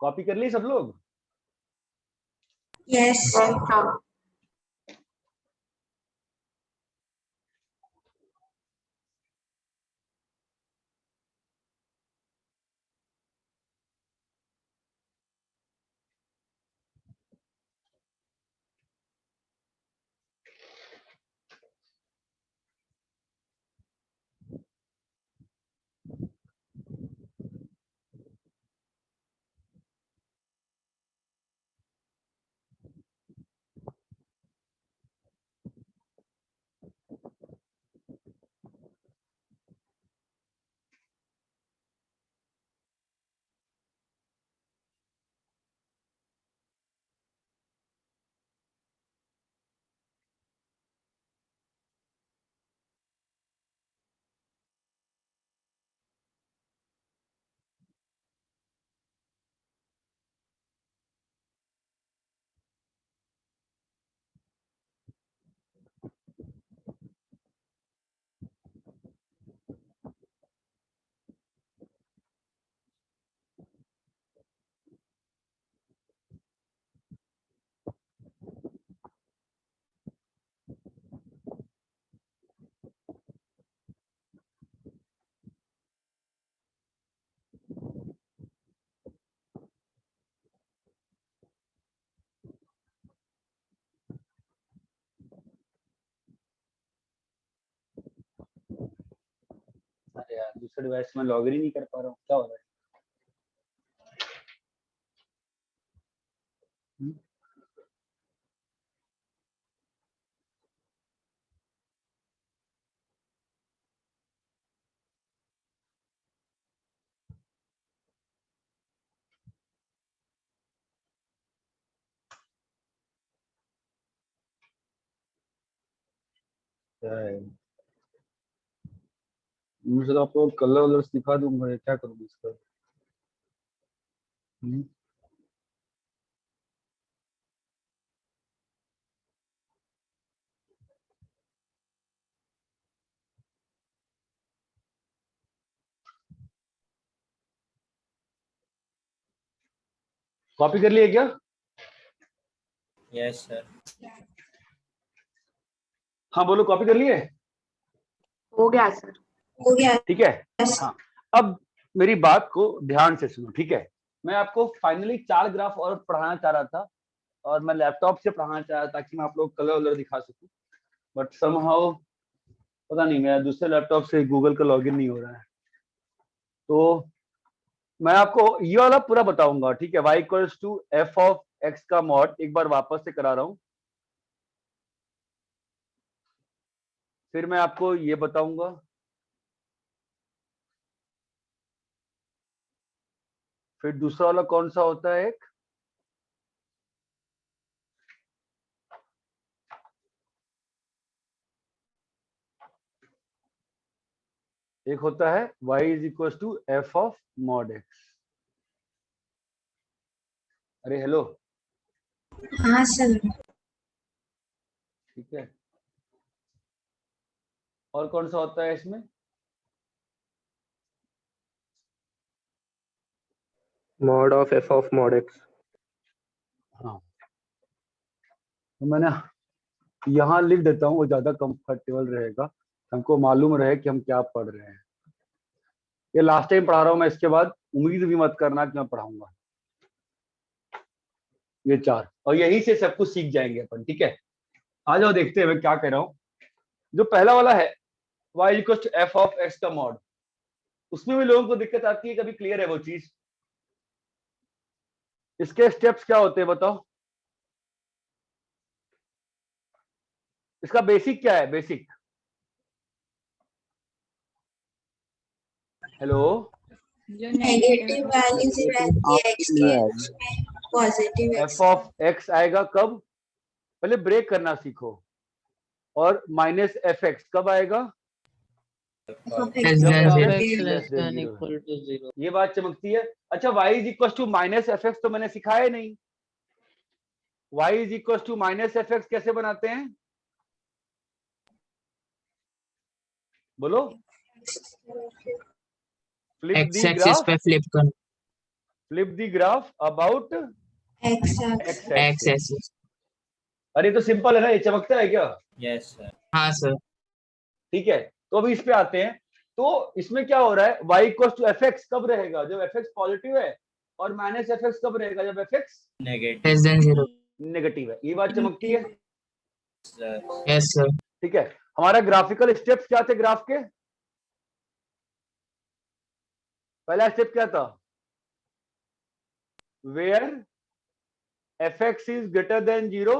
कॉपी कर ली सब लोग? Yes. अरे यार दूसरे डिवाइस में लॉगिन ही नहीं कर पा रहा हूँ, क्या हो रहा है? क्या है? मुझे तो आपको कलर वलर दिखा दूंगा, क्या करूँ इसका? कॉपी कर लिए क्या? Yes sir. हाँ बोलो, कॉपी कर लिए? हो गया सर। हो गया। ठीक है। हाँ, अब मेरी बात को ध्यान से सुनो, ठीक है? मैं आपको फाइनली 4 ग्राफ और पढ़ाना चाह रहा था, और मैं लैपटॉप से पढ़ाना चाह रहा था ताकि मैं आप लोग कलर वलर दिखा सकूं, बट समहाउ पता नहीं मेरा दूसरे लैपटॉप से गूगल का लॉगिन नहीं हो रहा है। तो मैं आपको ये वाला पूरा बताऊंगा, ठीक है? y equals to F of x का मॉड, एक बार वापस से करा रहा हूं, फिर मैं आपको ये बताऊंगा, फिर दूसरा वाला कौन सा होता है, एक होता है y is equal to F of mod x. अरे हेलो, हाँ सर। ठीक है? और कौन सा होता है इसमें? mod of f of mod x। हाँ, तो मैंने यहाँ लिख देता हूँ, वो ज्यादा कंफर्टेबल रहेगा, हमको मालूम रहे कि हम क्या पढ़ रहे हैं। ये लास्ट टाइम पढ़ा रहा हूँ मैं, इसके बाद उम्मीद भी मत करना कि मैं पढ़ाऊंगा। ये 4, और यहीं से सब कुछ सीख जाएंगे अपन, ठीक है? आ जाओ देखते हैं मैं क्या कह रहा हूँ। जो पहला वाला है y equal to F of x का मॉड, उसमें भी लोगों को दिक्कत आती है, कभी क्लियर है वो चीज? इसके स्टेप्स क्या होते हैं बताओ? इसका बेसिक क्या है? बेसिक, हेलो, नेगेटिव वैल्यूज रहती है x की, उसमें पॉजिटिव एफ ऑफ एक्स आएगा कब? पहले ब्रेक करना सीखो। और माइनस एफ एक्स कब आएगा? Less than zero. less than equal to 0. ये बात चमकती है। अच्छा, y is equal to minus f x तो मैंने सिखाया नहीं। y is equal to minus f x कैसे बनाते हैं बोलो? Flip X the axis graph, पे फ्लिप कर। flip the graph about X x axis. X axis. अरे तो सिंपल है ना, ये चमकता है क्या? Yes, sir. हाँ सर. ठीक है, तो अभी इस पे आते हैं। तो इसमें क्या हो रहा है, y equal to f x कब रहेगा? जब एफ एक्स पॉजिटिव है, और माइनस एफ एक्स कब रहेगा? जब F x Negative. Less than 0. Negative है। ये बात चमकती है? Sir. Yes sir. ठीक है, हमारा ग्राफिकल स्टेप्स क्या थे ग्राफ के? पहला स्टेप क्या था? Where f x is greater than 0,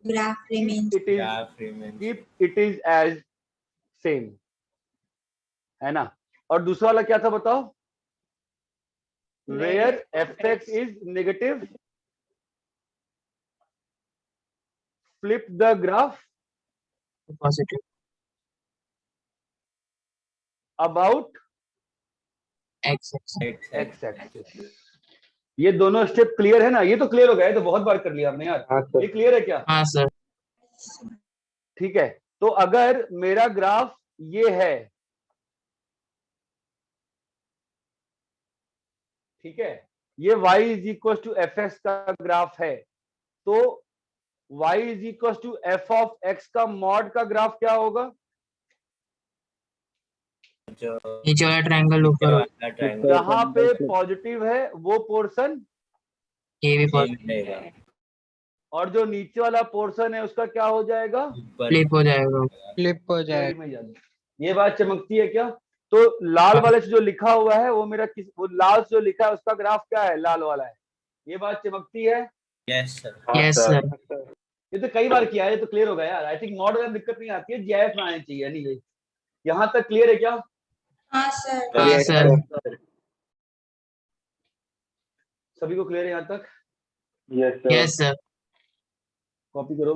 Graph remains. it is Graph remains. keep it is as same, है ना? और दूसरा वाला क्या था बताओ? Where f(x) is negative, flip the graph Positive. about X axis. x axis। ये दोनों स्टेप क्लियर है ना? ये तो क्लियर हो गया है, तो बहुत बार कर लिया आपने यार। हाँ सर। ये क्लियर है क्या? हाँ सर. ठीक है, तो अगर मेरा ग्राफ ये है, ठीक है, ये y is equal to f x का ग्राफ है, तो y is equal to F of x का मॉड का ग्राफ क्या होगा? जो नीचे वाला ट्रायंगल ऊपर होगा. वाला triangle जहां पे पॉजिटिव है वो पोर्शन, ये भी ये positive. मिलेगा। और जो नीचे वाला पोर्शन है उसका क्या हो जाएगा? ऊपर Flip हो जाएगा. फ्लिप हो वही जाएगा. मैं जान- ये बात चमकती है क्या? तो लाल वाले से जो लिखा हुआ है वो मेरा वो लाल से जो लिखा है उसका ग्राफ क्या है? लाल वाला है। ये बात चमकती है? Yes, sir. Yes sir. ये तो कई बार किया है, ये तो क्लियर हो गया यार। आई थिंक मॉड में दिक्कत नहीं आती है, जीआईएफ में आनी चाहिए। एनीवे, यहाँ तक क्लियर है क्या? हाँ सर. हाँ सर. सभी को क्लियर है यहाँ तक? Yes, sir. Yes sir. Copy करो।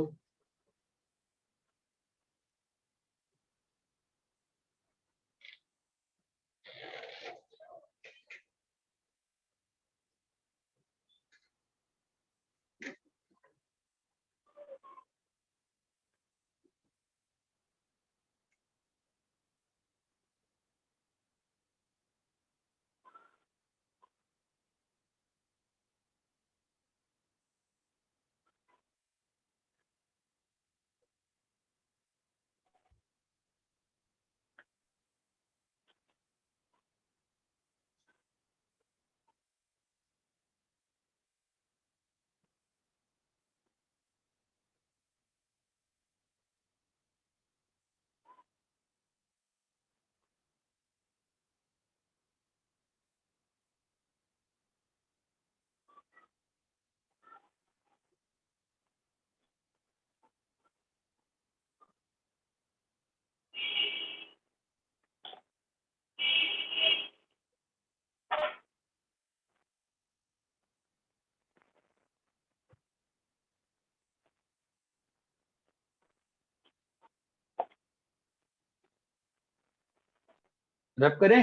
रैप करें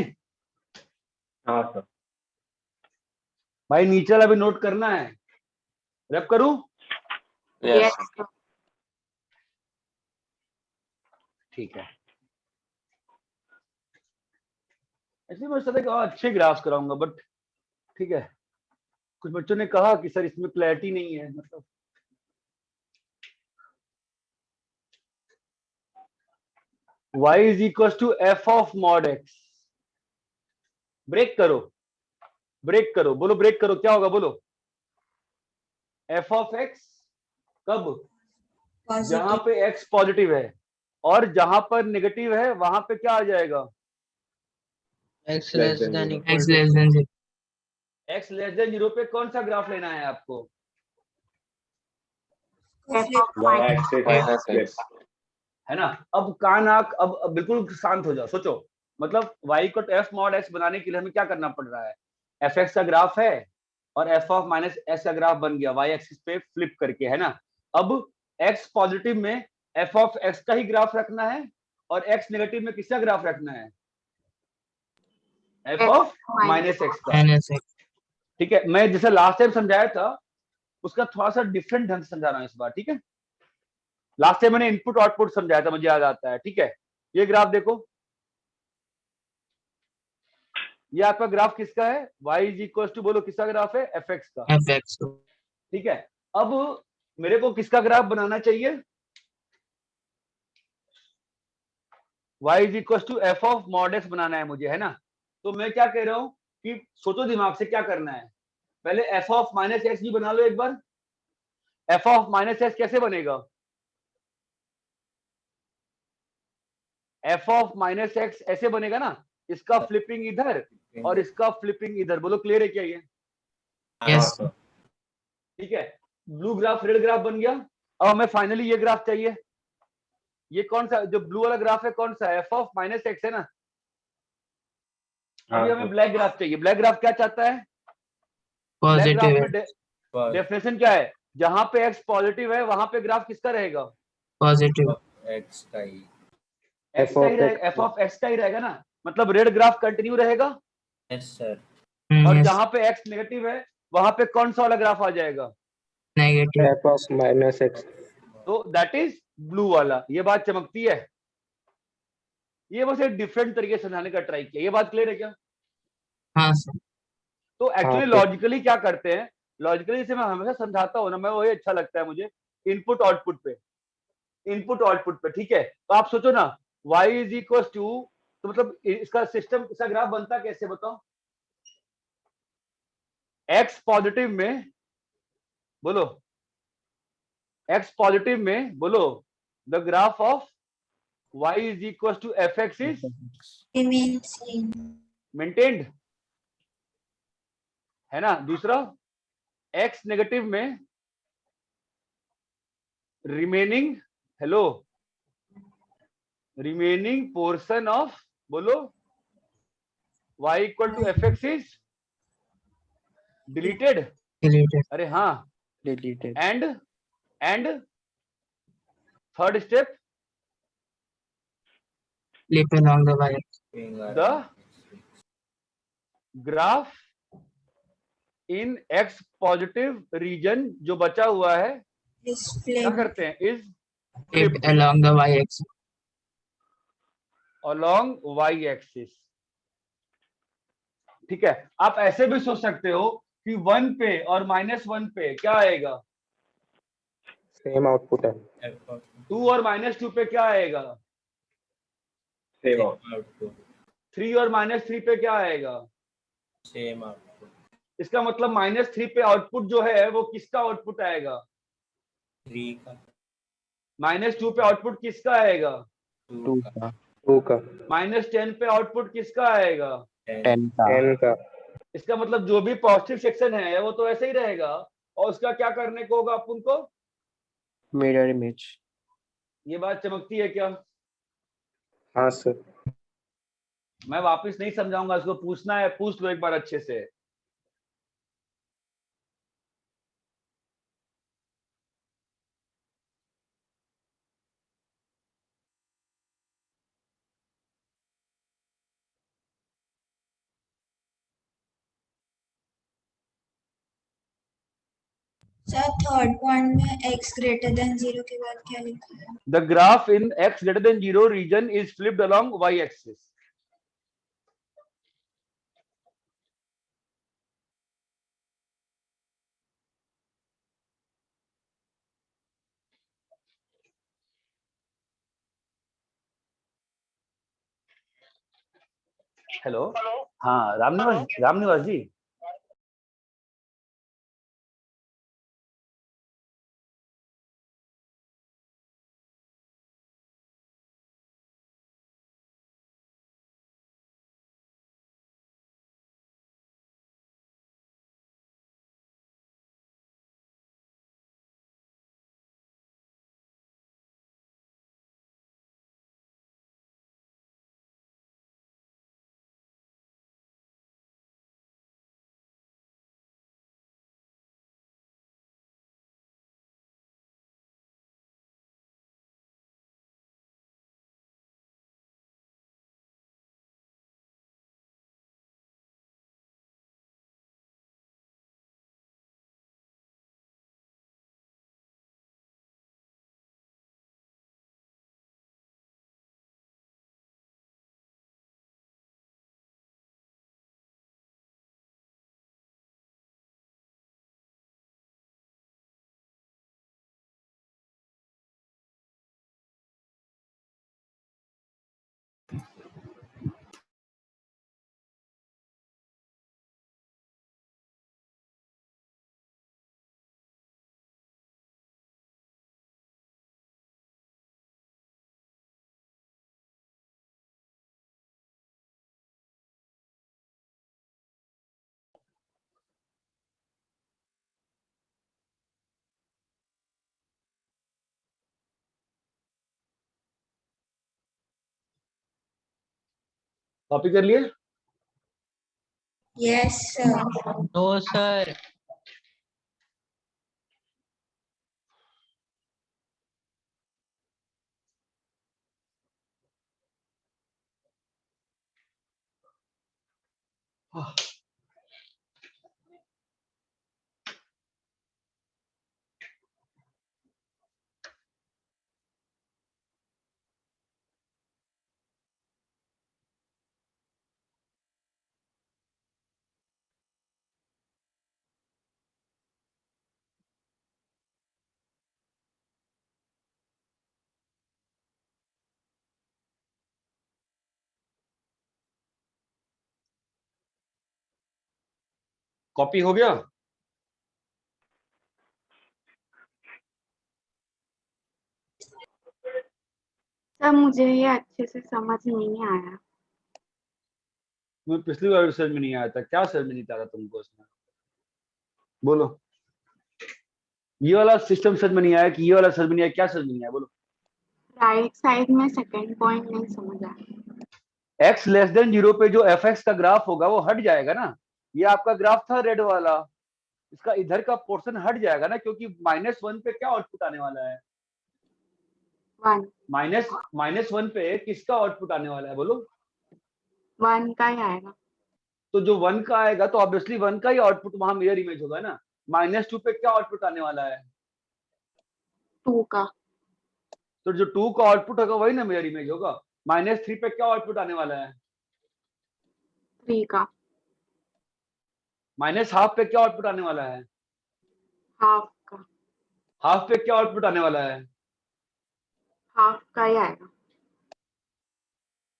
हाँ सर। भाई? नीचे वाला भी नोट करना है। रैप करूं? Yes. ठीक है। ऐसे मैं सोचा कि और अच्छे ग्राफ्स कराऊंगा, बट ठीक है, कुछ बच्चों ने कहा कि सर इसमें क्लैरिटी नहीं है। मतलब y is equal to F of mod x। Break करो, ब्रेक करो, बोलो ब्रेक करो, क्या होगा बोलो? एफ ऑफ x कब? जहां Positive. पे x पॉजिटिव है, और जहां पर नेगेटिव है वहां पे क्या आ जाएगा? X less than equal X to less than 0. x less than 0 पे कौन सा ग्राफ लेना है आपको? Y-axis Minus flip. X. है ना? अब कान आंख, अब बिल्कुल शांत हो जाओ, सोचो। मतलब y को एफ मॉड x बनाने के लिए हमें क्या करना पड़ रहा है? एफ एक्स का ग्राफ है और एफ ऑफ माइनस एस का ग्राफ बन गया y एक्सिस पे फ्लिप करके, है ना? अब x पॉजिटिव में एफ ऑफ x का ही ग्राफ रखना है, और x नेगेटिव में किसका ग्राफ रखना है? एफ ऑफ माइनस एक्स का। Minus X. ठीक है, मैं जैसे लास्ट टाइम समझाया था उसका थोड़ा सा डिफरेंट ढंग से समझा रहा हूँ इस बार। ठीक है, लास्ट टाइम मैंने इनपुट आउटपुट समझाया था, मुझे याद आता है। ठीक है, ये ग्राफ देखो, ये आपका ग्राफ किसका है? y इज इक्वल टू, बोलो किसका ग्राफ है? fx का। fx ठीक है, अब मेरे को किसका ग्राफ बनाना चाहिए? y is equal to F of mod X बनाना है मुझे, है ना? तो मैं क्या कह रहा हूं कि सोचो दिमाग से क्या करना है। पहले एफ ऑफ माइनस एक्स भी बना लो एक बार। एफ ऑफ माइनस एक्स कैसे बनेगा? एफ ऑफ माइनस एक्स ऐसे बनेगा ना, इसका फ्लिपिंग इधर और इसका फ्लिपिंग इधर। बोलो क्लियर है क्या ये? yes ठीक है, ब्लू ग्राफ रेड ग्राफ बन गया। अब हमें फाइनली ये ग्राफ चाहिए। ये कौन सा जो ब्लू वाला ग्राफ है, कौन सा? एफ ऑफ माइनस एक्स है ना। अभी हमें ब्लैक ग्राफ चाहिए। ब्लैक ग्राफ क्या चाहता है? ब्लैक ग्राफ positive में डेफिनेशन क्या है? जहां पे एक्स पॉजिटिव है वहां पे ग्राफ किसका रहेगा? positive एक्स का ही रहेगा, एफ ऑफ एक्स का ही रहेगा ना। मतलब रेड ग्राफ कंटिन्यू रहेगा। और yes जहां पे एक्स नेगेटिव है वहां पे कौन सा वाला ग्राफ आ जाएगा? negative f of minus x तो दैट इज ब्लू वाला। ये बात चमकती है। ये बस एक डिफरेंट तरीके से समझाने का ट्राई किया। ये बात क्लियर है क्या? हाँ सर तो एक्चुअली हाँ, लॉजिकली क्या करते हैं, लॉजिकली जैसे मैं हमेशा समझाता हूँ ना, मैं वही अच्छा लगता है मुझे। इनपुट आउटपुट पे, इनपुट आउटपुट पे, ठीक है। तो आप सोचो ना, y इज इक्वल टू, तो मतलब इसका सिस्टम, इसका ग्राफ बनता कैसे बताओ? x पॉजिटिव में, बोलो x पॉजिटिव में, बोलो the graph of y is equal to f x is remains in maintained, है ना। दूसरा, x नेगेटिव में remaining, hello, remaining portion of, बोलो y equal to f x is deleted. deleted अरे हाँ, deleted. And third step, flip along the y the graph in x positive region जो बचा हुआ है is क्या flipped करते हैं? Is flip along the y axis along Y axis. ठीक है, आप ऐसे भी सोच सकते हो कि 1 पे और -1 पे क्या आएगा? सेम आउटपुट है 2 और -2 पे क्या आएगा? सेम आउटपुट 3 और -3 पे क्या आएगा? इसका मतलब -3 पे आउटपुट जो है वो किसका आउटपुट आएगा? 3 का -2 पे आउटपुट किसका आएगा? 2 का 2 का -10 पे आउटपुट किसका आएगा? 10 का 10 का इसका मतलब जो भी पॉजिटिव सेक्शन है वो तो ऐसे ही रहेगा, और उसका क्या करने को होगा अपन को? mirror image. ये बात चमकती है क्या? हाँ सर मैं वापस नहीं समझाऊंगा, इसको पूछना है पूछ लो एक बार अच्छे से। सर थर्ड पॉइंट में x ग्रेटर देन 0 के बाद क्या लिखा है? The graph in x greater than 0 region is flipped along y axis. Hello, हाँ रामनिवास जी। कॉपी कर लिए? Yes, sir. No, sir. Copy हो गया? सर मुझे ये अच्छे से समझ नहीं आया। मैं पिछली बार भी समझ में नहीं आया था। क्या समझ में नहीं आ रहा तुमको इसमें? बोलो। ये वाला सिस्टम समझ में नहीं आया कि ये वाला समझ में नहीं आया? क्या समझ में नहीं आया? बोलो। राइट साइड में सेकंड पॉइंट नहीं समझ आया। x लेस देन 0 पे जो fx का ग्राफ होगा वो हट जाएगा ना। ये आपका ग्राफ था रेड वाला, इसका इधर का पोर्शन हट जाएगा ना, क्योंकि -1 पे क्या आउटपुट आने वाला है? 1 -1 पे किसका आउटपुट आने वाला है? बोलो। 1 का ही आएगा। तो जो 1 का आएगा तो ऑब्वियसली 1 का ही आउटपुट वहां मिरर इमेज होगा ना। -2 पे क्या आउटपुट आने वाला है? 2 का। तो जो 2 का आउटपुट होगा वही ना मिरर इमेज होगा। -3 पे क्या आउटपुट आने वाला है? 3 का। -हाफ पे क्या आउटपुट आने वाला है? हाफ का। हाफ पे क्या आउटपुट आने वाला है? हाफ का ही आएगा।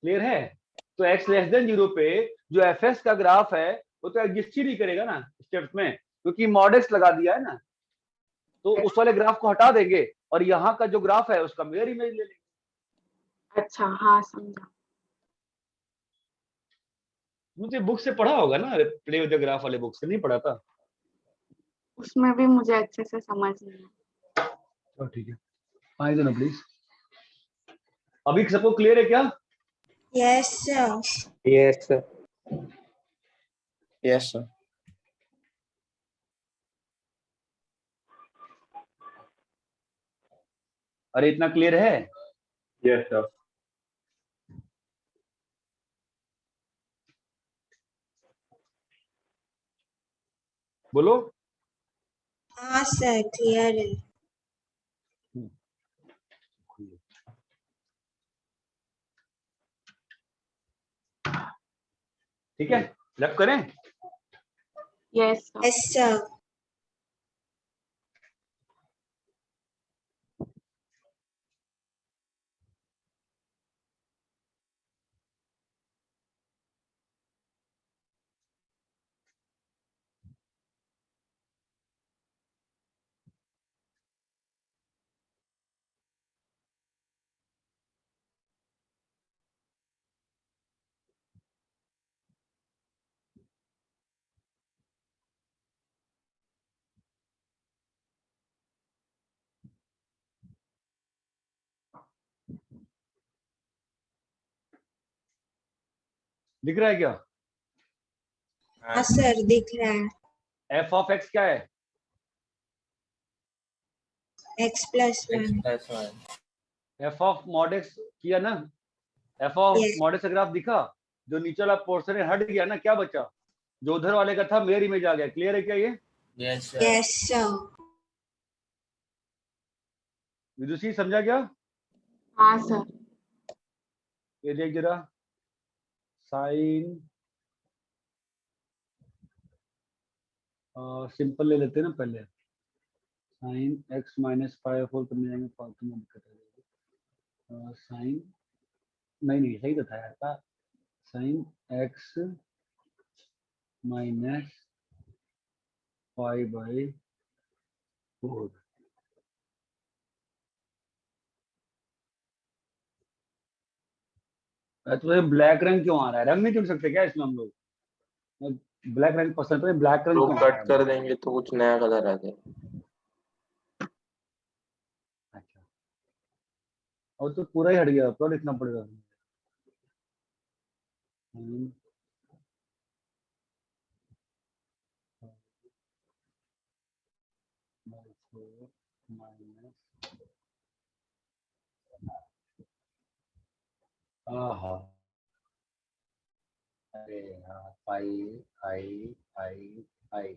क्लियर है? तो x लेस देन 0 पे जो fs का ग्राफ है वो तो एग्जिस्ट ही नहीं करेगा ना स्टेप्स में, क्योंकि मॉडेक्स लगा दिया है ना। तो उस वाले ग्राफ को हटा देंगे और यहाँ का जो ग्राफ है उसका मिरर इमेज ले लेंगे। अच्छा, हाँ समझा। मुझे बुक से पढ़ा होगा ना, प्ले विद द ग्राफ वाले बुक से नहीं पढ़ा था? उसमें भी मुझे अच्छे से समझ नहीं आया। तो ठीक है, आइए देना प्लीज। अभी सबको क्लियर है क्या? Yes, sir. Yes, sir. Yes, sir. अरे इतना क्लियर है? Yes sir. बोलो। हाँ sir, clear है। ठीक है, रब करें। Yes Yes, sir. दिख रहा है क्या? हाँ sir, दिख रहा है। f ऑफ x क्या है? X plus 1. f of mod x किया ना? f of Yes. mod x का ग्राफ दिखा? जो नीचे वाला पोर्शन हट गया ना, क्या बचा? जो उधर वाले का था मिरर इमेज आ गया। क्लियर है क्या ये? Yes, sir. विदुषी समझा क्या? हाँ सर। ये देख जरा, साइन सिंपल ले लेते हैं ना पहले। Sine x minus pi four करने जाएंगे, फालतू में दिक्कत है। साइन नहीं सही तो था यार का। Sine x minus pi by 4। तो ब्लैक रंग क्यों आ रहा है? रंग नहीं चुन सकते क्या इसमें हम लोग? ब्लैक रंग पसंद है, ब्लैक रंग तो क्यों आ रहा कट है? कर देंगे तो कुछ नया कलर आ जाए। अच्छा, और तो पूरा ही हट गया, तो लिखना पड़ेगा। अरे हाँ, पाई आई आई आई।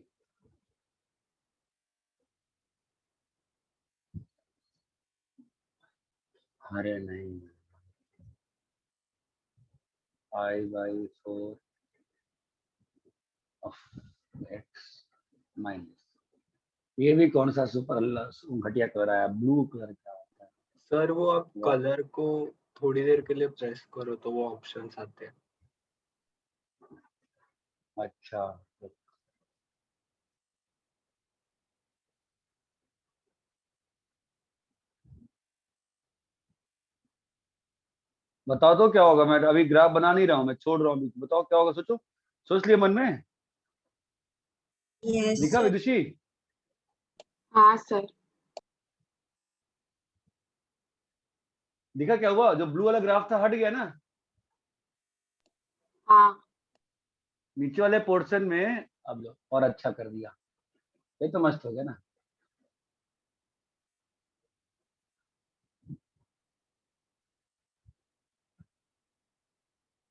अरे नहीं, आई बाई 4 ऑफ एक्स माइनस। ये भी कौन सा सुपर घटिया कलर आया, ब्लू कलर का होता है। सर वो आप कलर को थोड़ी देर के लिए प्रेस करो तो वो ऑप्शंस आते हैं। अच्छा, बताओ तो क्या होगा। मैं अभी ग्राफ बना नहीं रहा हूँ, मैं छोड़ रहा हूँ। बताओ क्या होगा, सोचो, सोच लिया मन में? Yes, लिखा sir. विदुषी? हाँ सर। दिखा क्या हुआ? जो ब्लू वाला ग्राफ था हट गया ना, हाँ नीचे वाले पोर्शन में अब लो और अच्छा कर दिया। ये तो मस्त हो गया ना।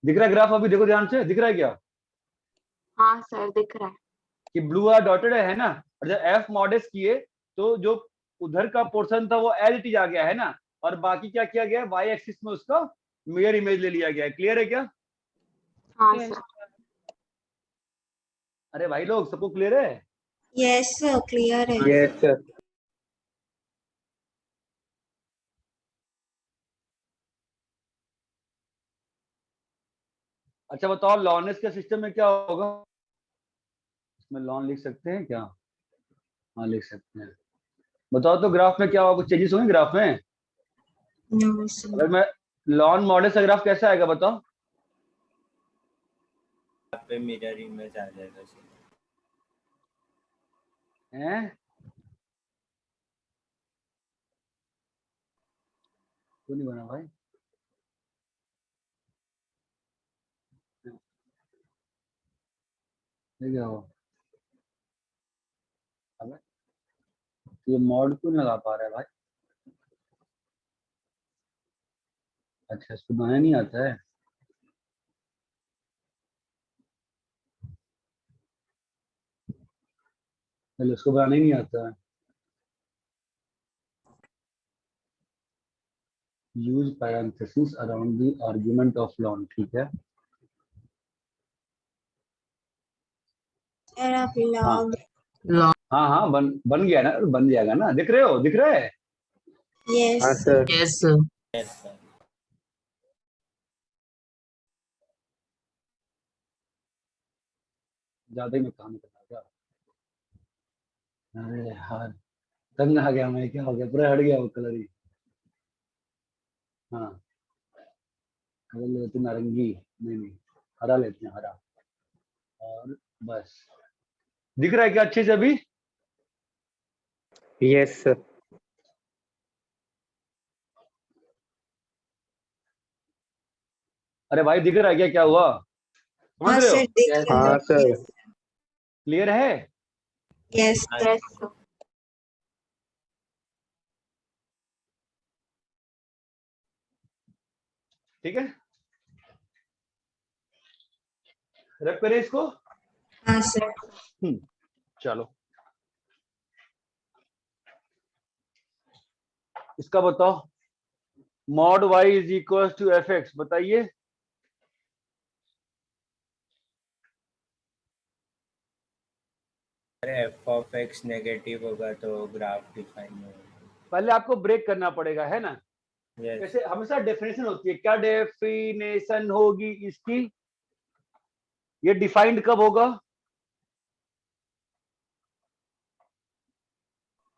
दिख रहा है ग्राफ? अभी देखो ध्यान से, दिख रहा है क्या हाँ सर दिख रहा है। कि ब्लू वाला डॉटेड है ना? और जब एफ मॉडेस किए तो जो उधर का पोर्शन था वो एज इट इज आ गया है ना, और बाकी क्या किया गया, वाई एक्सिस में उसका मिरर इमेज ले लिया गया है। क्लियर है क्या? हाँ Yes, सर। अरे भाई लोग, सबको क्लियर है? Yes, sir. Clear है. Yes, sir. अच्छा बताओ, लॉनेस के सिस्टम में क्या होगा? इसमें लॉन लिख सकते हैं क्या? हाँ लिख सकते हैं। बताओ तो ग्राफ में क्या होगा, कुछ चेंजेस होंगे ग्राफ में? No, sir. अगर मैं लॉन मॉडल से ग्राफ कैसा आएगा बताओ? पे मिरर इमेज आ जाएगा हैं? क्यों नहीं बना भाई? ये क्या हो? अबे ये मॉड क्यों नहीं लगा पा रहा है भाई? अच्छा, इसको बनाना नहीं आता है। चलो, इसको बनाना ही नहीं आता है। Use parenthesis around the argument of lawn. ठीक है, Sir, आप हाँ log. हाँ हाँ, बन गया ना, बन जाएगा ना। दिख रहे हो? दिख रहा है? Yes, हाँ sir. Sir. Yes, sir. Sir. ज्यादा ही मैं काम कर रहा था। अरे यार, तंग आ गया मैं। क्या हो गया? पूरा हट गया वो कलर ही। हाँ, कलर लेते नारंगी, नहीं हरा लेते हैं, हरा। और बस, दिख रहा है क्या अच्छे से अभी? Yes, sir. अरे भाई, दिख रहा है क्या? क्या हुआ? समझ हाँ रहे हो? सर दिख रहा हाँ है. सर। क्लियर है? Yes. Yes sir. ठीक है, रब करें इसको। हाँ सर. चलो, इसका बताओ। Mod y is equal to f x, बताइए। अरे एफ ऑफ एक्स नेगेटिव होगा तो ग्राफ डिफाइन नहीं होगा। पहले आपको ब्रेक करना पड़ेगा, है ना? यस कैसे? हमेशा डेफिनेशन होती है। क्या डेफिनेशन होगी इसकी? ये डिफाइंड कब होगा?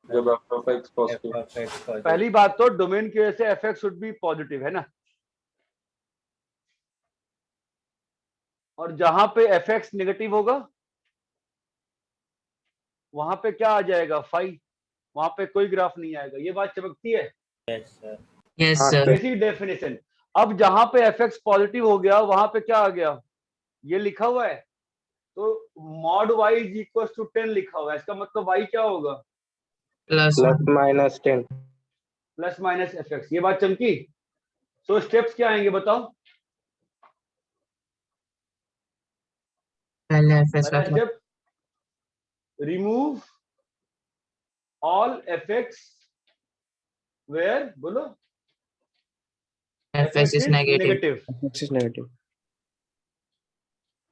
जब F of x F positive. Of x positive. पहली बात तो डोमेन की वजह से F x should be positive, है ना? और जहां पे एफ एक्स नेगेटिव होगा वहां पे क्या आ जाएगा? फाई। वहां पे कोई ग्राफ नहीं आएगा। ये बात चमकती है? Yes sir. Yes, हाँ sir. सर। इसी डेफिनेशन। अब जहां पे एफ एक्स पॉजिटिव हो गया वहां पे क्या आ गया? ये लिखा हुआ है, तो mod y is equal to 10 लिखा हुआ है, इसका मतलब y क्या होगा? Plus plus minus 10। Plus minus f x. ये बात चमकी। तो स्टेप्स क्या आएंगे बताओ? पहले एफएस पहला का step, remove all F x where, बोलो, FS is negative. Negative. X is negative.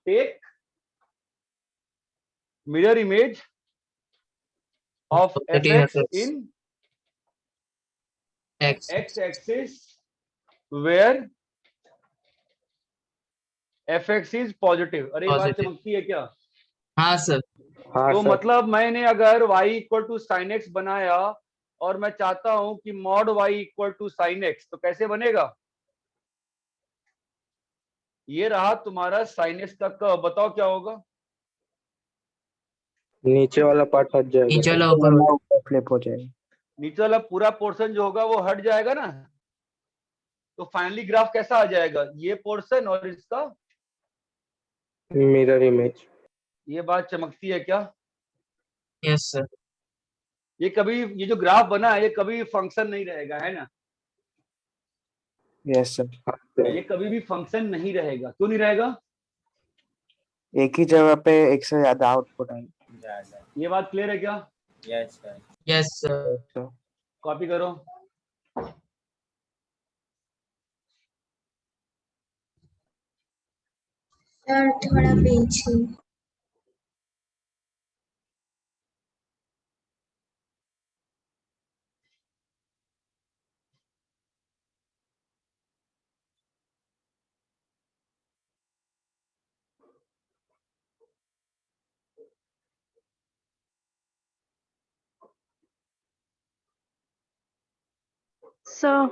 Take mirror image of Positive fx fx in x x axis where fx is positive। अरे ये बात Positive. चमकती है क्या? हाँ सर। हाँ तो सर। मतलब मैंने अगर y equal to sine x बनाया और मैं चाहता हूं कि mod y equal to sine x, तो कैसे बनेगा? ये रहा तुम्हारा साइन एक्स का कर्व, बताओ क्या होगा? नीचे वाला पार्ट हट जाएगा। नीचे वाला ऊपर हो ऊपर फ्लिप हो जाएगा। नीचे वाला पूरा पोर्शन जो होगा वो हट जाएगा ना, तो फाइनली ग्राफ कैसा आ जाएगा? ये पोर्शन और इसका मिरर इमेज। ये बात चमकती है क्या? Yes sir. ये कभी, ये जो ग्राफ बना है ये कभी फंक्शन नहीं रहेगा, है ना? Yes sir. ये कभी भी फंक्शन नहीं रहेगा। क्यों नहीं रहेगा? एक ही जगह पे एक से ज्यादा आउटपुट आएगा। ज्यादा। ये बात क्लियर है क्या? Yes sir. Yes sir. तो कॉपी करो। सर थोड़ा पीछे। सर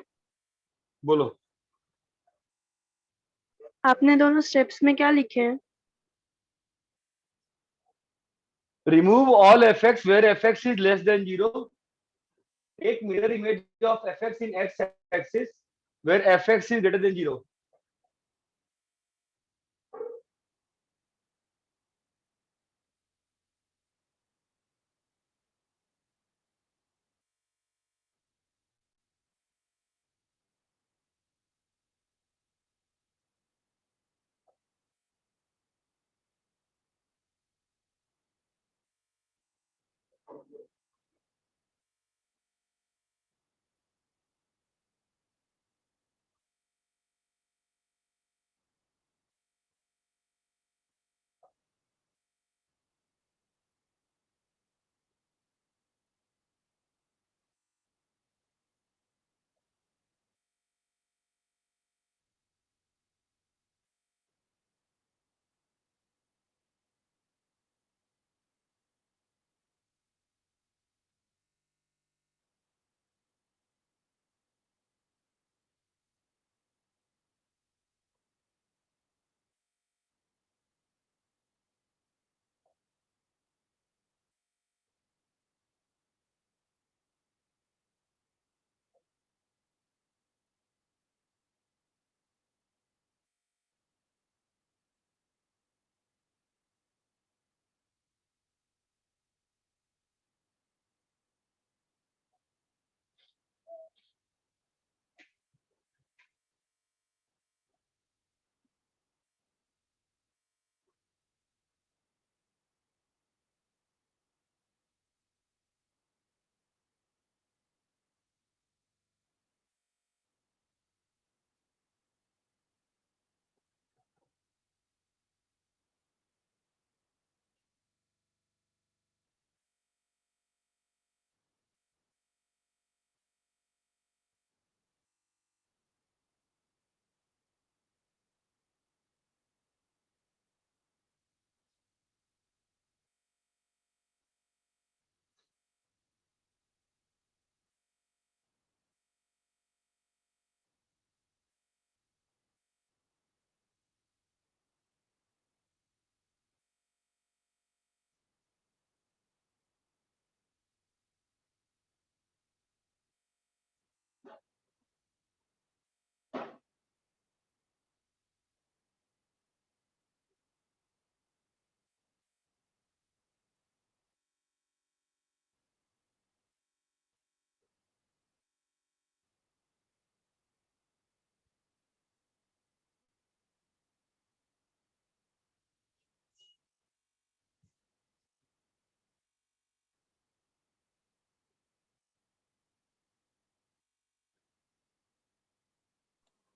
बोलो। आपने दोनों स्टेप्स में क्या लिखे हैं? Remove all F x where f x is less than 0। Take mirror image of f x in x axis where f x is greater than 0।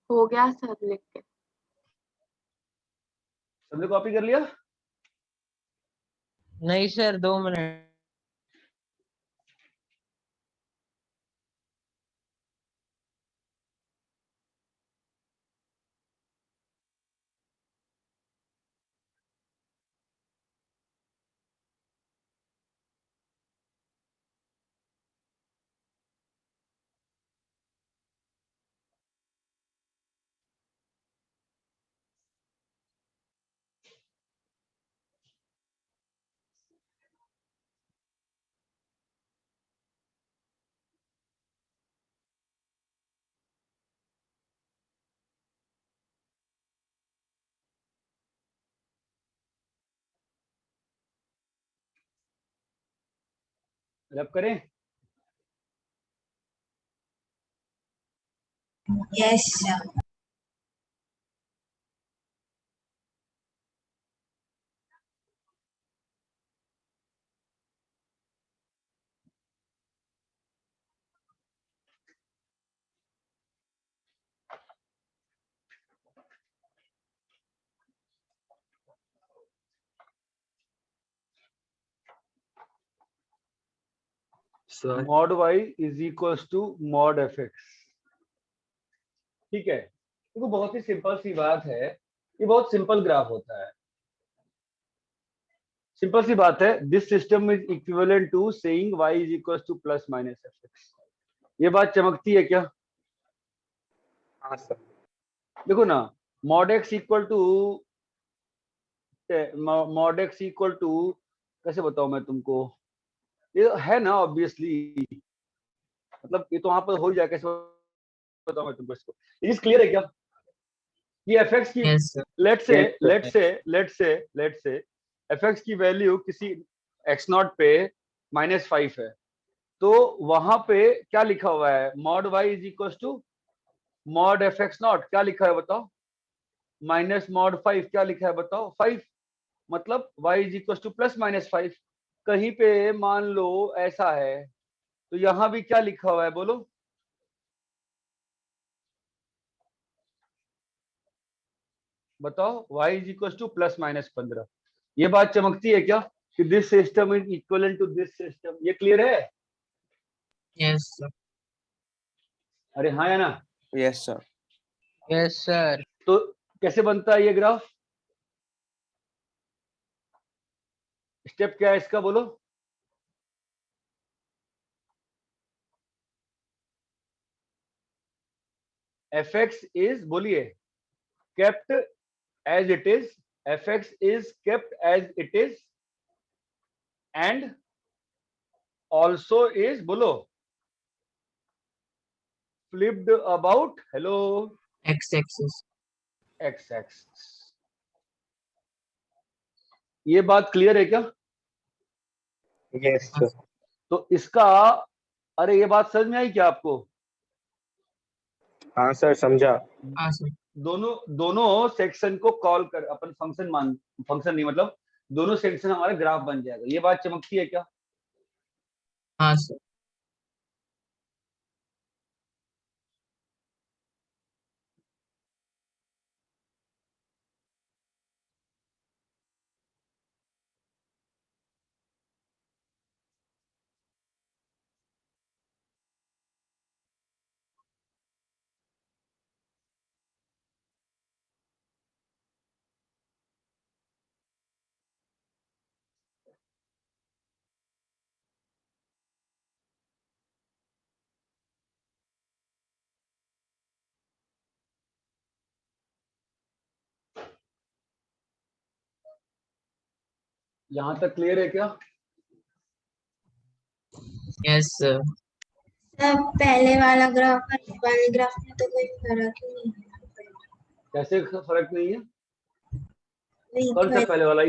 हो गया सर लिख के। सबने कॉपी कर लिया? नहीं सर 2 मिनट। रब करें? Yes, sir. Sir mod y is equals to mod f x. ठीक है, देखो बहुत ही सिंपल सी बात है, ये बहुत सिंपल ग्राफ होता है। सिंपल सी बात है, this system is equivalent to saying y is equals to plus minus f x. ये बात चमकती है क्या? हाँ सर। देखो ना, मॉड एक्स इक्वल टू कैसे बताऊं मैं तुमको, ये है ना ऑब्वियसली, मतलब ये तो वहां पर हो जाए, कैसे बताऊं मैं तुमको इसको? इज क्लियर है क्या? ये एफ एक्स की Yes, sir. Let's say F x की वैल्यू किसी एक्स नॉट पे -5 है, तो वहां पे क्या लिखा हुआ है? Mod y is equal to mod f x not, क्या लिखा है बताओ? माइनस मॉड 5, क्या लिखा है बताओ? 5, मतलब y is equal to plus -5। कहीं पे मान लो ऐसा है, तो यहां भी क्या लिखा हुआ है बोलो? बताओ, y is equal to plus -15। ये बात चमकती है क्या कि this system is equivalent to this system? ये क्लियर है? Yes, sir. अरे हाँ या ना? Yes, sir. Yes sir. तो कैसे बनता है ये ग्राफ? स्टेप क्या है इसका बोलो? एफ एक्स इज, बोलिए, kept as it is, F x is kept as it is and also is, बोलो, flipped about, hello, X-axis. X axis. ये बात क्लियर है क्या? Yes sir. तो इसका, अरे ये बात समझ में आई क्या आपको? हाँ सर समझा। हाँ sir. दोनों सेक्शन को कॉल कर अपन फंक्शन नहीं, मतलब दोनों सेक्शन हमारा ग्राफ बन जाएगा। ये बात चमकती है क्या? हाँ sir. यहां तक क्लियर है क्या? Yes, sir. सर पहले वाला ग्राफ और इस वाले ग्राफ में तो कोई फर्क ही नहीं है। कैसे फर्क नहीं है? वही कौन सा तो- पहले वाला?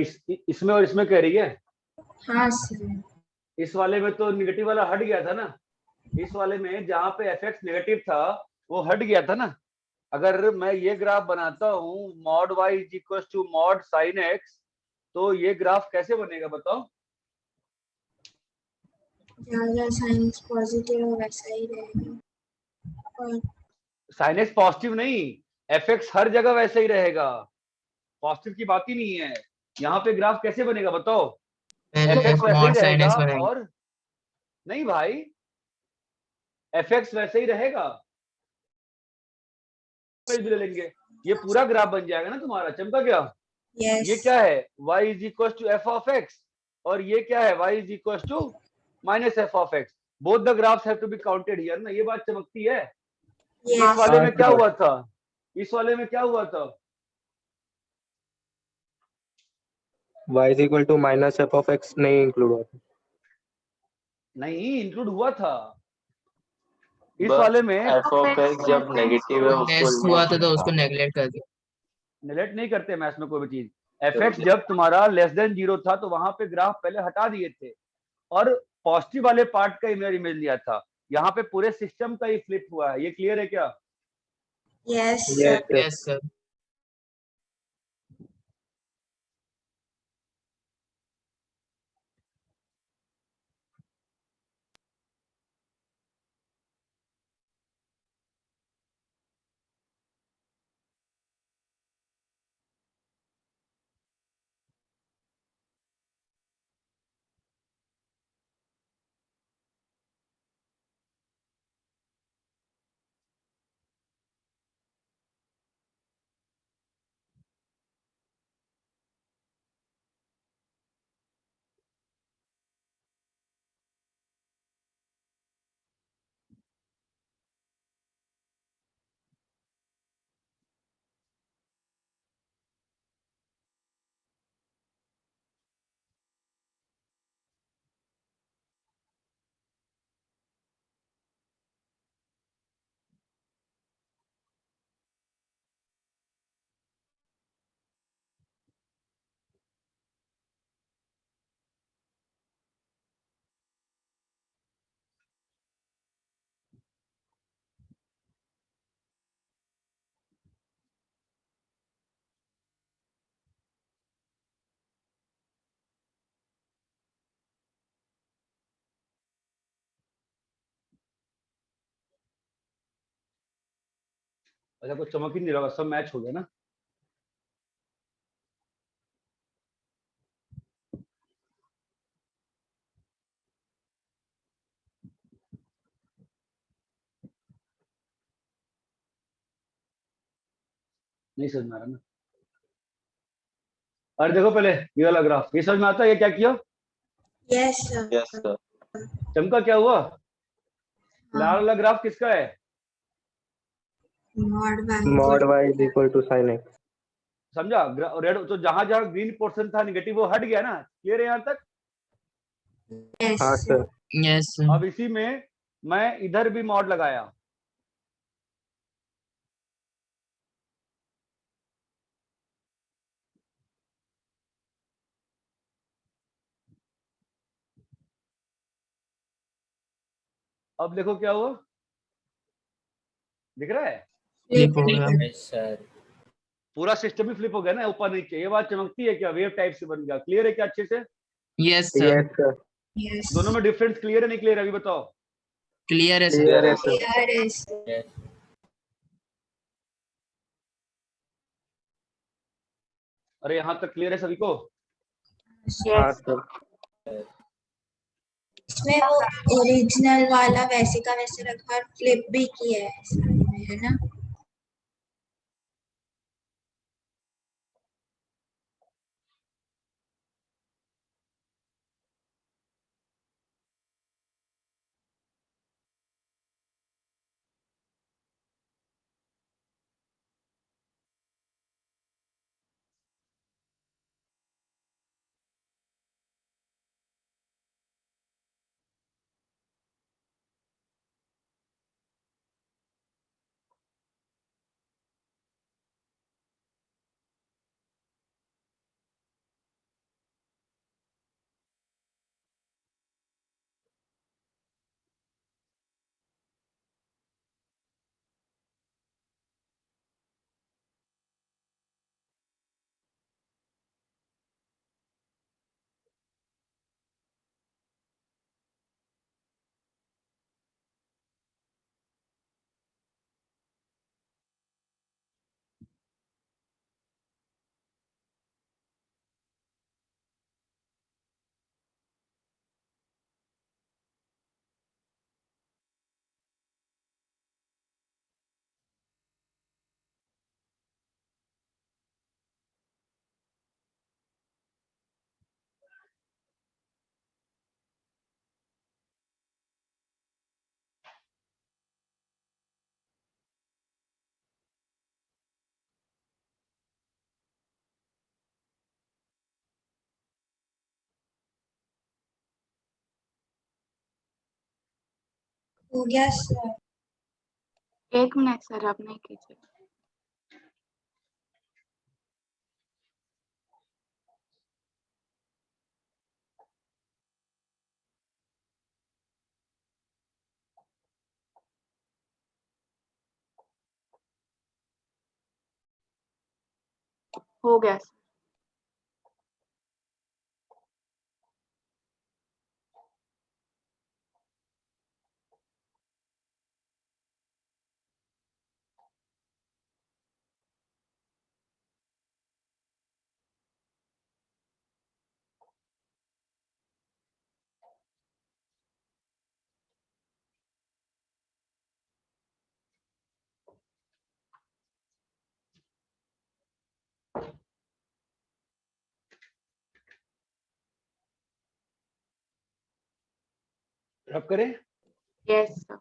इसमें और इसमें कह रही है? हाँ सर। इस वाले में तो निगेटिव वाला हट गया था ना। इस वाले में जहां पे एफ एक्स नेगेटिव था वो हट गया था ना। अगर मैं ये ग्राफ बनाता हूँ mod y is equal to mod sine x, तो ये ग्राफ कैसे बनेगा बताओ? जहाँ साइन पॉजिटिव हो वैसा ही रहेगा। और साइन x पॉजिटिव नहीं, एफ एक्स हर जगह वैसे ही रहेगा, पॉजिटिव की बात ही नहीं है। यहाँ पे ग्राफ कैसे बनेगा बताओ? एफ पहले एक्स वैसे ही मॉड साइन रहेगा एक्स बनाएंगे। और नहीं भाई, एफ एक्स वैसे ही रहेगा, भी ले लेंगे, ये पूरा ग्राफ बन जाएगा ना तुम्हारा। चमका क्या? Yes. ये क्या है? y is equal to F of x, और ये क्या है? y is equal to minus f of x. Both the graphs have to be counted here ना, ये बात चमकती है। इस Yes. वाले में क्या हुआ था? इस वाले में क्या हुआ था? y is equal to minus f of x नहीं इंक्लूड हुआ था। नहीं, इंक्लूड हुआ था इस बस वाले में। एफ ऑफ एक्स जब नेगेटिव है उसको टेस्ट हुआ था तो उसको नेगलेक्ट कर दिया। नेगलेक्ट नहीं करते मैथ्स में कोई भी चीज। एफ एक्स जब तुम्हारा लेस देन 0 था तो वहां पे ग्राफ पहले हटा दिए थे और पॉजिटिव वाले पार्ट का इमेज लिया था। यहाँ पे पूरे सिस्टम का ही फ्लिप हुआ है। ये क्लियर है क्या? Yes. Yes, sir. Yes sir. अच्छा, कुछ चमक ही नहीं रहा, सब मैच हो गया ना। नहीं समझ में आ रहा ना। अरे देखो पहले ये वाला ग्राफ, ये समझ में आता है? ये क्या किया? Yes, sir. Yes sir. चमका क्या हुआ? लाल हाँ, वाला ग्राफ किसका है? mod y mod equal y is equal to sin x। समझा? रेड तो जहां जहां ग्रीन पोर्शन था नेगेटिव वो हट गया ना। क्लियर है यहाँ तक? yes. हाँ सर। यस अब इसी में मैं इधर भी मॉड लगाया। अब देखो क्या हुआ, दिख रहा है? फ्लिप हो गया। Yes sir. पूरा सिस्टम ही फ्लिप हो गया ना ऊपर नीचे। ये बात चमकती है क्या? वेव टाइप से बन गया। क्लियर है क्या अच्छे से? Yes sir. Yes, sir. Yes. दोनों में डिफरेंस क्लियर है नहीं क्लियर? अभी बताओ। क्लियर है सर। Clear है सर। Clear is यस अरे यहाँ तक क्लियर है सभी को? हाँ सर। इसमें वो ओरिजिनल वाला वैसे का वैसे रखा और फ्लिप भी किया है साइड में, है ना? हो गया सर। 1 मिनट सर, अब नहीं कीजिए। हो गया सर। रब करें। Yes sir.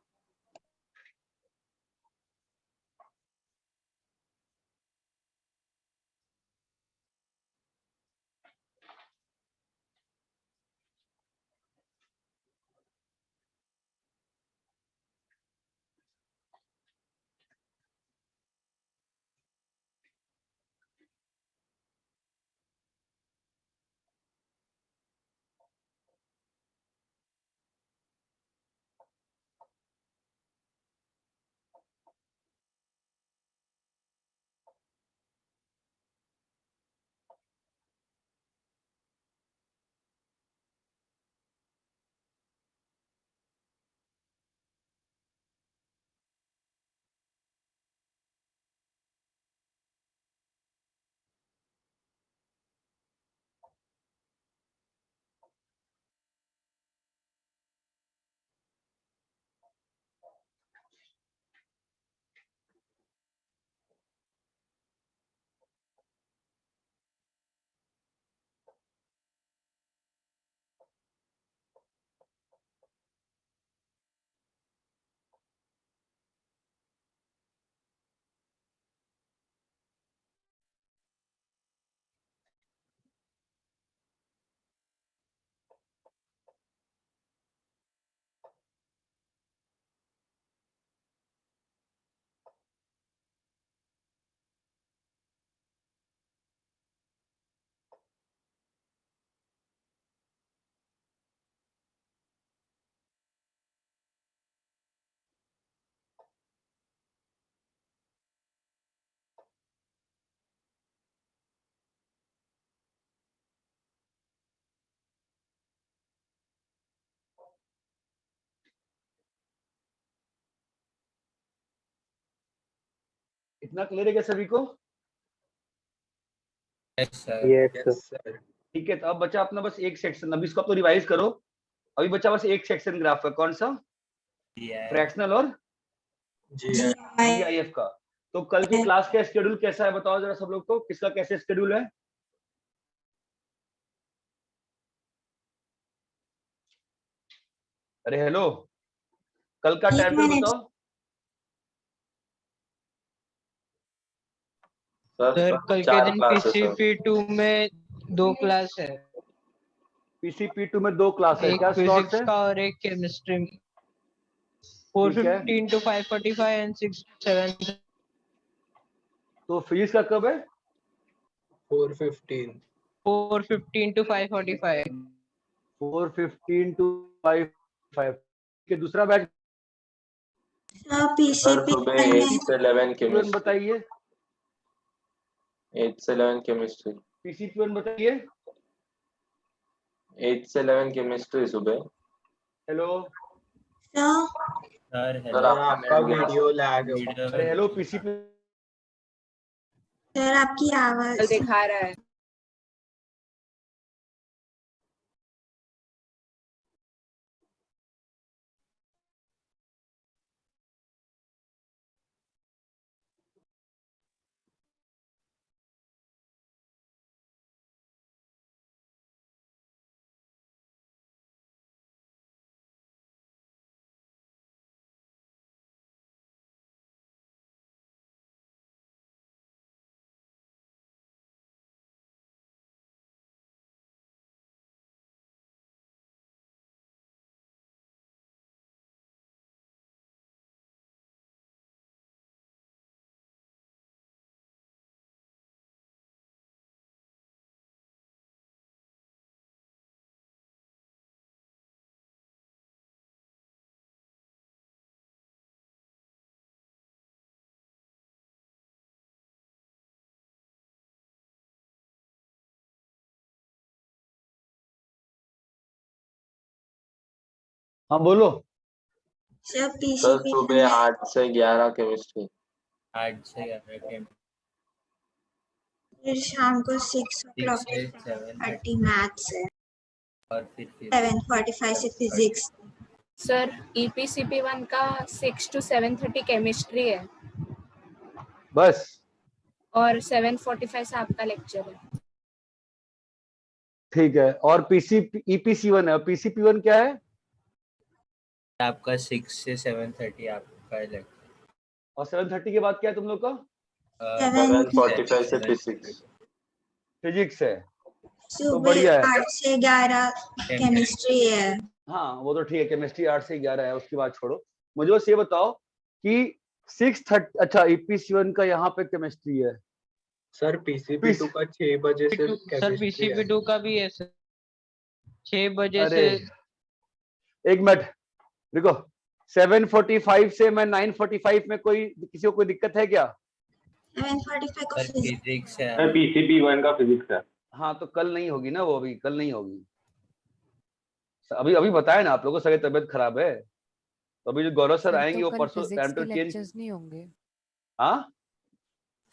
इतना क्लियर है क्या सभी को? Yes sir. Yes sir. ठीक है, तो अब बचा अपना बस एक सेक्शन। अभी इसको आप तो रिवाइज करो। अभी बचा बस एक सेक्शन ग्राफ का। कौन सा? फ्रैक्शनल और जीआईएफ का। तो कल की क्लास का शेड्यूल कैसा है बताओ जरा सब लोग को। किसका कैसे शेड्यूल है? अरे हेलो, कल का टाइम टेबल बताओ। सर कल के दिन PCP2 में 2 क्लास है। PCP2 में 2 क्लास है। एक क्या स्लॉट्स फिजिक्स है? का और एक केमिस्ट्री। 4:15 to 5:45 and 6 to 7। तो फिजिक्स का कब है? 4:15 to 5:45। 4:15 to 5:5 के दूसरा बैच सर सुबह 8 से 11 केमिस्ट्री बताइए। 8 से 11 केमिस्ट्री। PCP1 बताइए। 8 से 11 केमिस्ट्री सुबह। हेलो सर सर आपका वीडियो लैग है। अरे हेलो PCP सर आपकी आवाज दिखा रहा है। हाँ बोलो। सर सर पीसीपी सुबह 8 से 11 केमिस्ट्री। 8 से 11 के फिर शाम को 6 6 o'clock से से 7:30 30 मैथ्स है, और फिर 7:45 से फिजिक्स। सर EPCP1 का 6 to 7:30 केमिस्ट्री है बस और 7:45 से आपका लेक्चर है। ठीक है। और EPC1 है, PCP1 क्या है? आपका 6 से 7:30 आपका लेक्चर। और 7:30 के बाद क्या है तुम लोग का? 7:45 से फिजिक्स। फिजिक्स है, तो सुबह बढ़िया है। 8 से 11 केमिस्ट्री है। हाँ वो तो ठीक है, केमिस्ट्री 8 से 11 है, उसकी बात छोड़ो। मुझे बस ये बताओ कि 6:30, अच्छा EPC1 का यहाँ पे केमिस्ट्री है। सर पीसीपी2 का 6 बजे से सर केमिस्ट्री है। PCP2 का भी है सर, 6 बजे अरे से। एक मिनट रुको, 7:45 से मैं 9:45 में कोई किसी को कोई दिक्कत है क्या? 7:45 को सर फिजिक्स है। सर PCP1 का फिजिक्स है। हाँ तो कल नहीं होगी ना वो, अभी कल नहीं होगी। अभी अभी बताया ना आप लोगों को, सही तबीयत खराब है, तो अभी जो गौरव सर आएंगे वो परसों टाइम टू चेंज नहीं होंगे। हाँ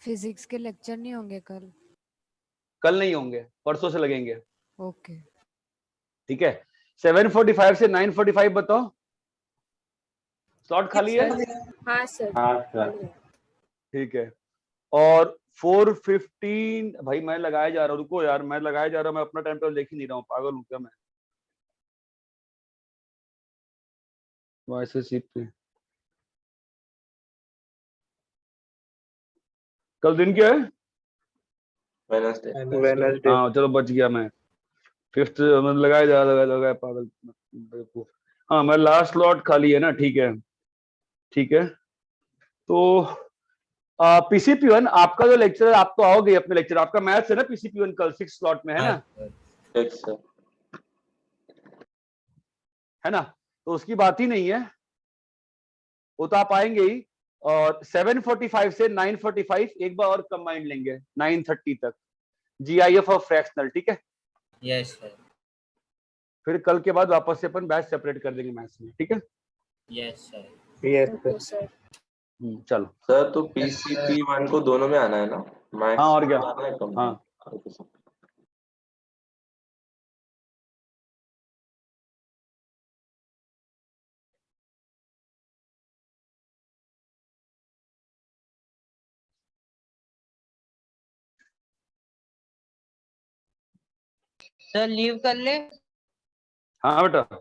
फिजिक्स के लेक्चर नहीं होंगे कल। कल नहीं होंगे, परसों से लगेंगे। ओके ठीक है। 7:45 से 9:45 बताओ, स्लॉट खाली है? हाँ सर। हाँ सर। ठीक है। और 4:15 भाई मैं लगाया जा रहा हूँ, रुको यार मैं लगाया जा रहा हूँ, मैं अपना टाइम टेबल देख ही नहीं रहा हूँ, पागल हूँ क्या मैं? वैसे सीट पे कल दिन क्या है? वेडनेसडे। हाँ चलो बच गया मैं। 5th मतलब लगाया पागल बेवकूफ। हाँ मैं लास्ट स्लॉट खाली है ना, ठीक है ठीक है। तो PCP1 आपका जो लेक्चर है, आप तो आओगे अपने लेक्चर, आपका मैथ्स है ना PCP1 कल 6 स्लॉट में है ना? है ना? तो उसकी बात ही नहीं है, वो तो आप आएंगे ही। और 7:45 से 9:45 एक बार और कंबाइंड लेंगे 9:30 तक, GIF और फ्रैक्शनल, ठीक है? Yes sir. फिर कल के बाद वापस से अपन बैच सेपरेट कर देंगे मैथ्स में, ठीक है? Yes sir. Yes sir. चलो सर तो PCP1 को दोनों में आना है ना? हाँ और क्या, आना है कम। हाँ सर लीव कर ले। हाँ बेटा।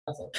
सर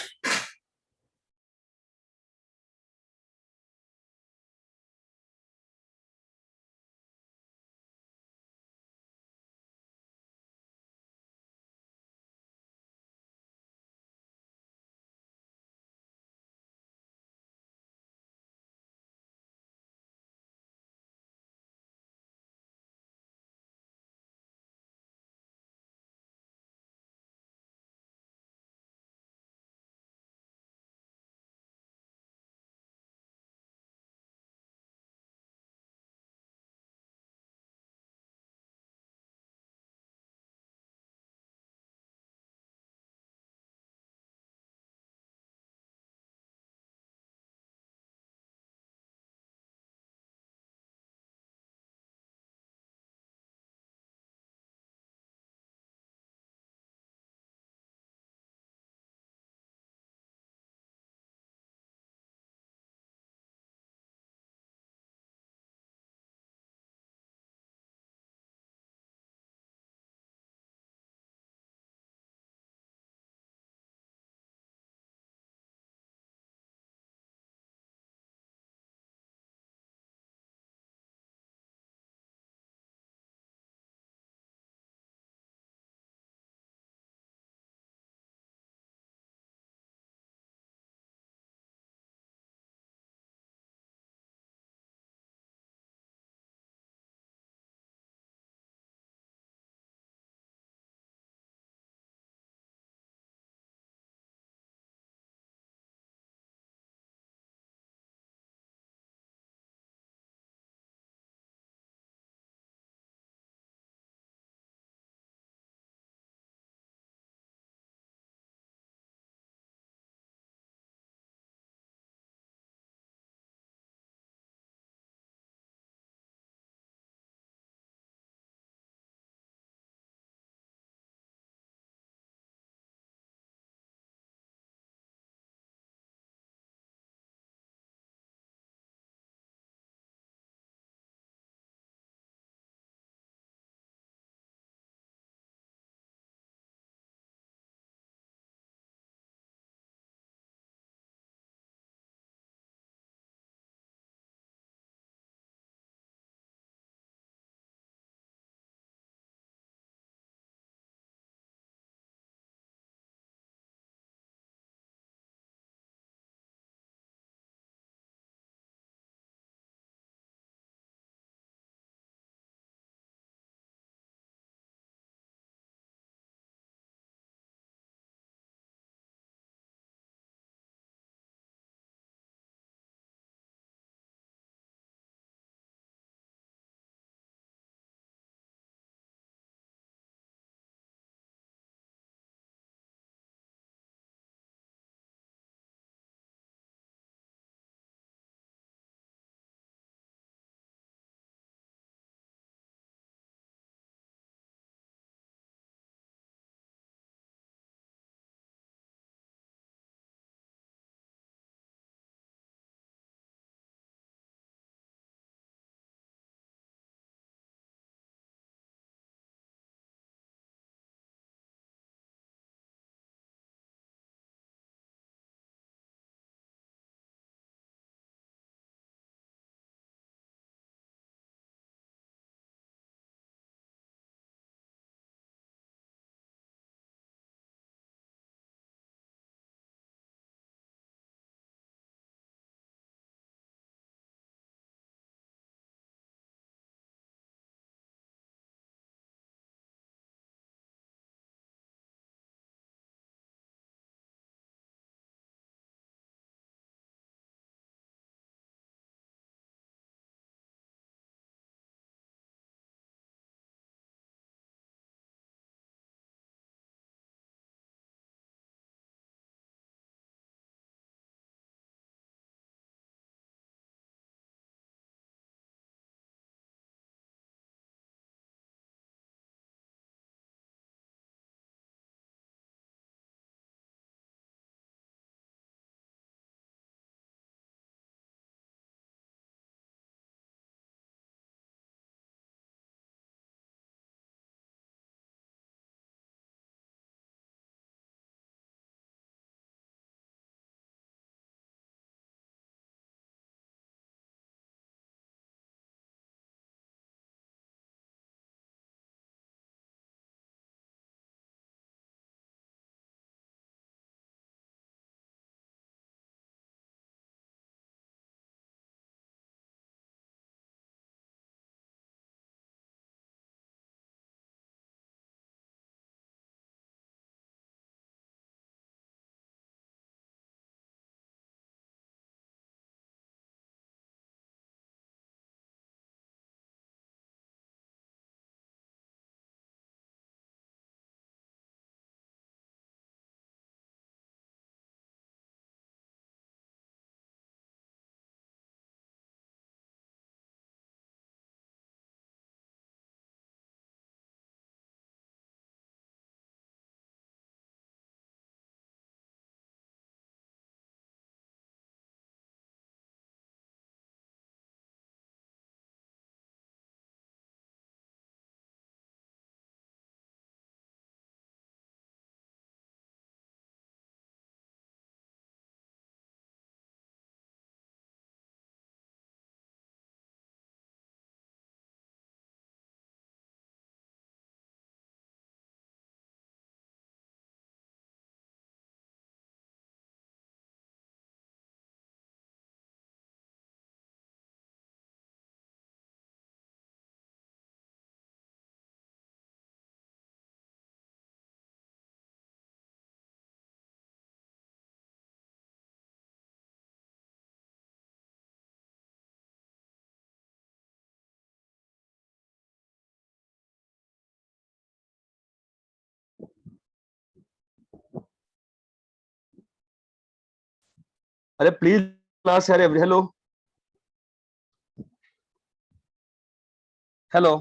अरे प्लीज क्लास यार, हेलो हेलो